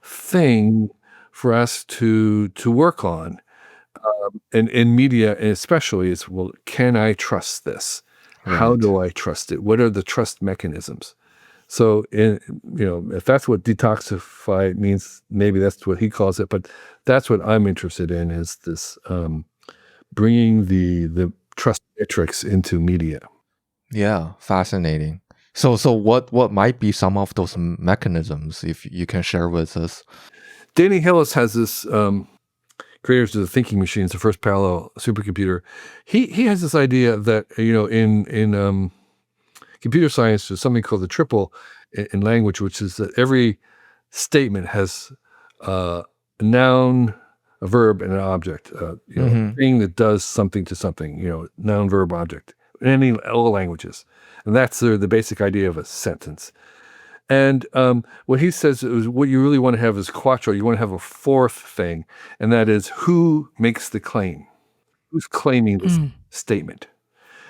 thing for us to work on. And in media especially, it's, well, can I trust this? How do I trust it? What are the trust mechanisms? So, if that's what detoxify means, maybe that's what he calls it. But that's what I'm interested in, is this bringing the trust metrics into media. Yeah, fascinating. So what might be some of those mechanisms, if you can share with us? Danny Hillis has this, creators of the thinking machines, the first parallel supercomputer. He has this idea that, in computer science, there's something called the triple in language, which is that every statement has a noun, a verb, and an object. A thing that does something to something. Noun, verb, object. In all languages, and that's the basic idea of a sentence. And what he says is, what you really want to have is quattro. You want to have a fourth thing, and that is, who makes the claim? Who's claiming this statement?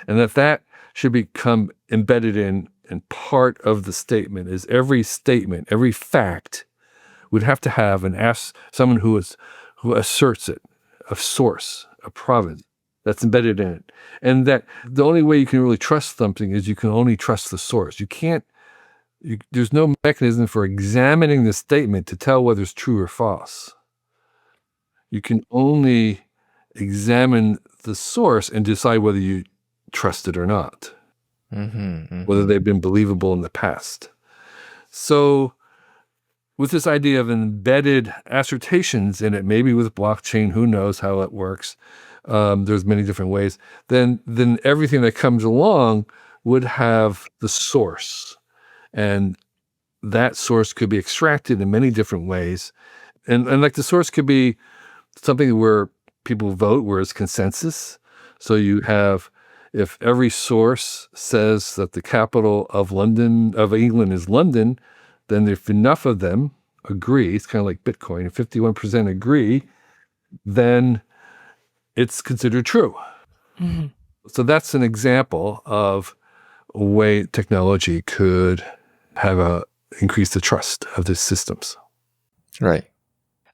And that should become embedded in and part of the statement. Is every statement, every fact would have to have someone who asserts it, a source, a provenance that's embedded in it. And that the only way you can really trust something is you can only trust the source. There's no mechanism for examining the statement to tell whether it's true or false. You can only examine the source and decide whether you trust it or not, whether they've been believable in the past. So with this idea of embedded assertions in it, maybe with blockchain, who knows how it works, there's many different ways, then everything that comes along would have the source. And that source could be extracted in many different ways. And like the source could be something where people vote, where it's consensus. So you have, if every source says that the capital of England is London, then if enough of them agree, it's kind of like Bitcoin, if 51% agree, then it's considered true. So that's an example of a way technology could have increase the trust of the systems. Right.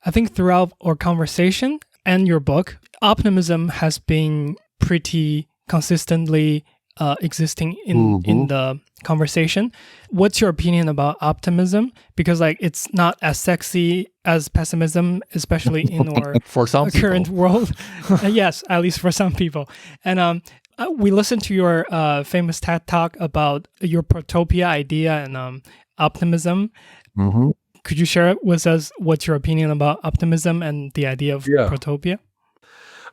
I think throughout our conversation and your book, optimism has been pretty consistently existing in the conversation. What's your opinion about optimism? Because it's not as sexy as pessimism, especially in our for some current people. world. Yes, at least for some people. And we listened to your famous TED Talk about your protopia idea and optimism. Could you share with us what's your opinion about optimism and the idea of protopia?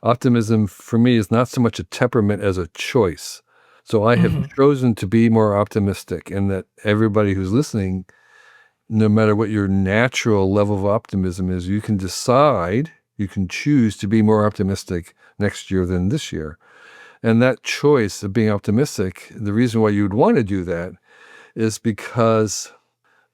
Optimism for me is not so much a temperament as a choice. So I have chosen to be more optimistic, and that everybody who's listening, no matter what your natural level of optimism is, you can choose to be more optimistic next year than this year. And that choice of being optimistic, the reason why you would want to do that is because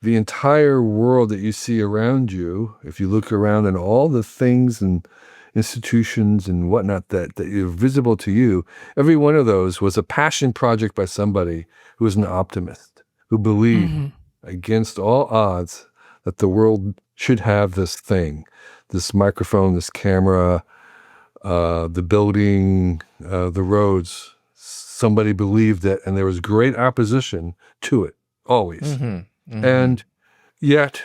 the entire world that you see around you, if you look around and all the things and institutions and whatnot that are visible to you, every one of those was a passion project by somebody who was an optimist, who believed against all odds that the world should have this thing, this microphone, this camera, the building, the roads. Somebody believed it, and there was great opposition to it, always. And yet,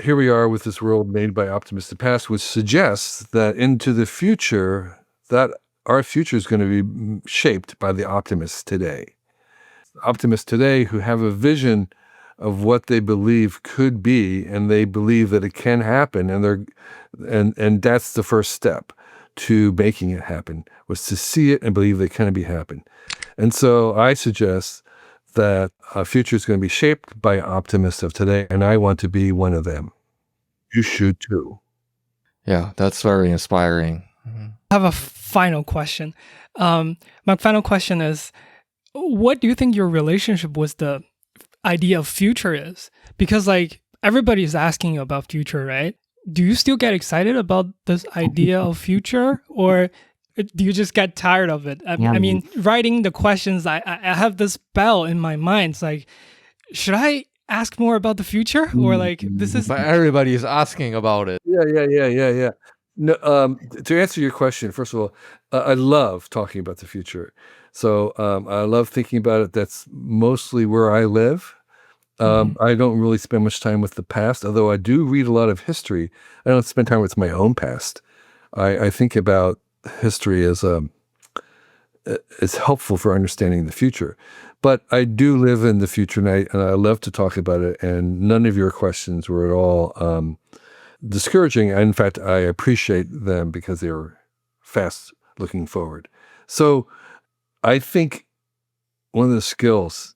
here we are with this world made by optimists in the past, which suggests that into the future, that our future is going to be shaped by the optimists today. Optimists today who have a vision of what they believe could be, and they believe that it can happen, and that's the first step to making it happen, was to see it and believe that it can be happen. And so I suggest that our future is going to be shaped by optimists of today, and I want to be one of them. You should too. Yeah, that's very inspiring. I have a final question. My final question is, what do you think your relationship with the idea of future is? Because like everybody's asking you about future, right? Do you still get excited about this idea of future, or do you just get tired of it? I mean, writing the questions, I have this bell in my mind. It's like, should I ask more about the future, or like this is? But everybody is asking about it. Yeah. No, to answer your question, first of all, I love talking about the future. So I love thinking about it. That's mostly where I live. I don't really spend much time with the past, although I do read a lot of history. I don't spend time with my own past. I think about history as helpful for understanding the future. But I do live in the future, and I love to talk about it, and none of your questions were at all discouraging. In fact, I appreciate them because they were fast looking forward. So I think one of the skills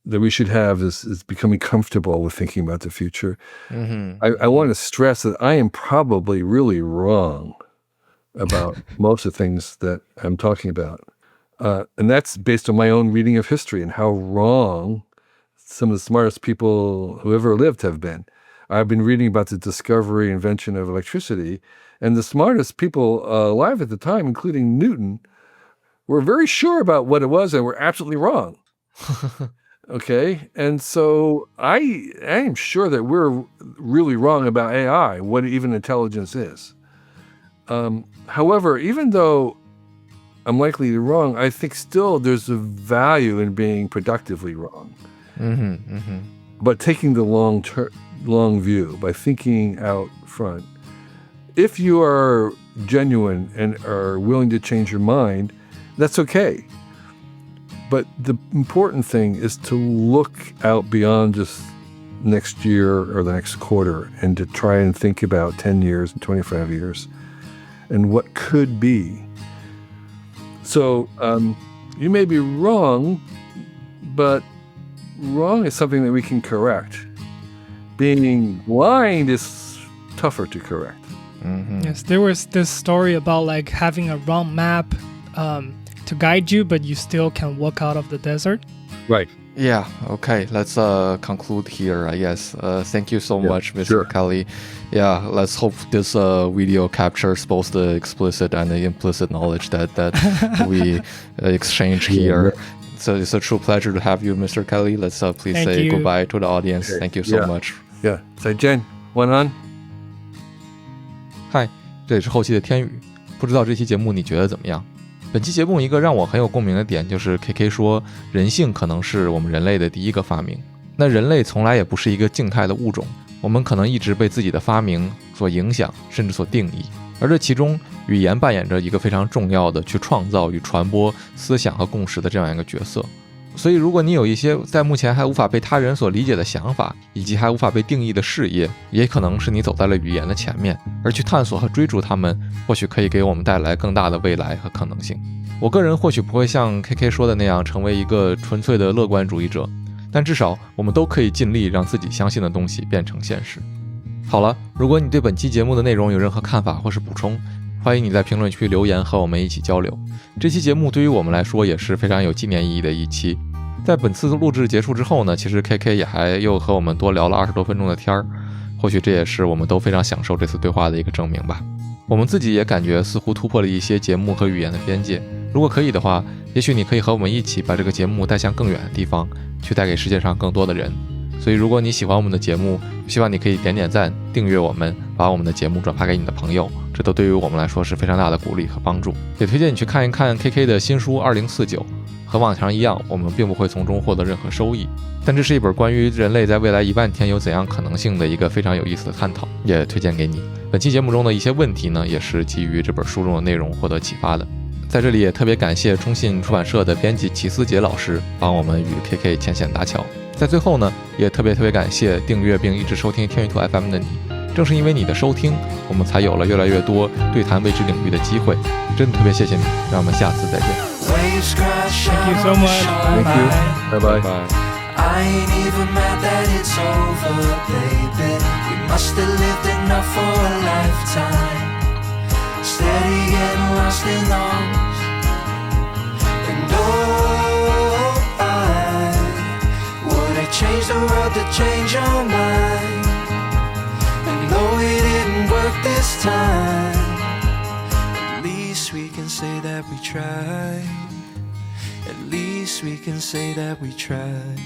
that we should have is becoming comfortable with thinking about the future. I want to stress that I am probably really wrong about most of the things that I'm talking about. And that's based on my own reading of history and how wrong some of the smartest people who ever lived have been. I've been reading about the discovery, invention of electricity, and the smartest people alive at the time, including Newton, were very sure about what it was and were absolutely wrong. Okay? And so I am sure that we're really wrong about AI, what even intelligence is. However, even though I'm likely to be wrong, I think still there's a value in being productively wrong. But taking the long view, by thinking out front, if you are genuine and are willing to change your mind, that's okay. But the important thing is to look out beyond just next year or the next quarter and to try and think about 10 years and 25 years and what could be. So you may be wrong, but wrong is something that we can correct. Being blind is tougher to correct. Yes, there was this story about like having a wrong map to guide you, but you still can walk out of the desert. Right. Yeah, okay, let's conclude here, I guess. Thank you so much, Mr. Kelly. Yeah, let's hope this video captures both the explicit and the implicit knowledge that we exchange here. So it's a true pleasure to have you, Mr. Kelly. Let's please Thank say you. goodbye to the audience. Okay. Thank you so much. Yeah. 再见，晚安。嗨，这里是后期的天宇，不知道这期节目你觉得怎么样？本期节目一个让我很有共鸣的点就是 KK 说人性可能是我们人类的第一个发明。那人类从来也不是一个静态的物种，我们可能一直被自己的发明所影响，甚至所定义。而这其中语言扮演着一个非常重要的去创造与传播思想和共识的这样一个角色。所以如果你有一些在目前还无法被他人所理解的想法，以及还无法被定义的事业，也可能是你走在了语言的前面，而去探索和追逐它们，或许可以给我们带来更大的未来和可能性。我个人或许不会像 KK 说的那样成为一个纯粹的乐观主义者，但至少我们都可以尽力让自己相信的东西变成现实。好了，如果你对本期节目的内容有任何看法或是补充，欢迎你在评论区留言和我们一起交流。这期节目对于我们来说也是非常有纪念意义的一期。在本次录制结束之后呢，其实 KK 也还又和我们多聊了20多分钟的天儿，或许这也是我们都非常享受这次对话的一个证明吧。我们自己也感觉似乎突破了一些节目和语言的边界。如果可以的话，也许你可以和我们一起把这个节目带向更远的地方，去带给世界上更多的人。所以如果你喜欢我们的节目，希望你可以点点赞，订阅我们，把我们的节目转发给你的朋友，这都对于我们来说是非常大的鼓励和帮助。也推荐你去看一看 KK 的新书2049，和往常一样，我们并不会从中获得任何收益，但这是一本关于人类在未来10000天有怎样可能性的一个非常有意思的探讨，也推荐给你。本期节目中的一些问题呢，也是基于这本书中的内容获得启发的。在这里也特别感谢中信出版社的编辑齐思杰老师帮我们与 KK 牵线搭桥。在最后呢，也特别感谢订阅并一直收听天域兔 FM 的你，正是因为你的收听，我们才有了越来越多对谈未知领域的机会，真的特别谢谢你，让我们下次再见。 Thank you so much. Thank you. Bye bye. I ain't even mad that it's over, baby. We must have lived enough for a lifetime. Steady getting lost in those. And oh, would I change the world to change your mind? And though it didn't work this time, at least we can say that we tried. At least we can say that we tried.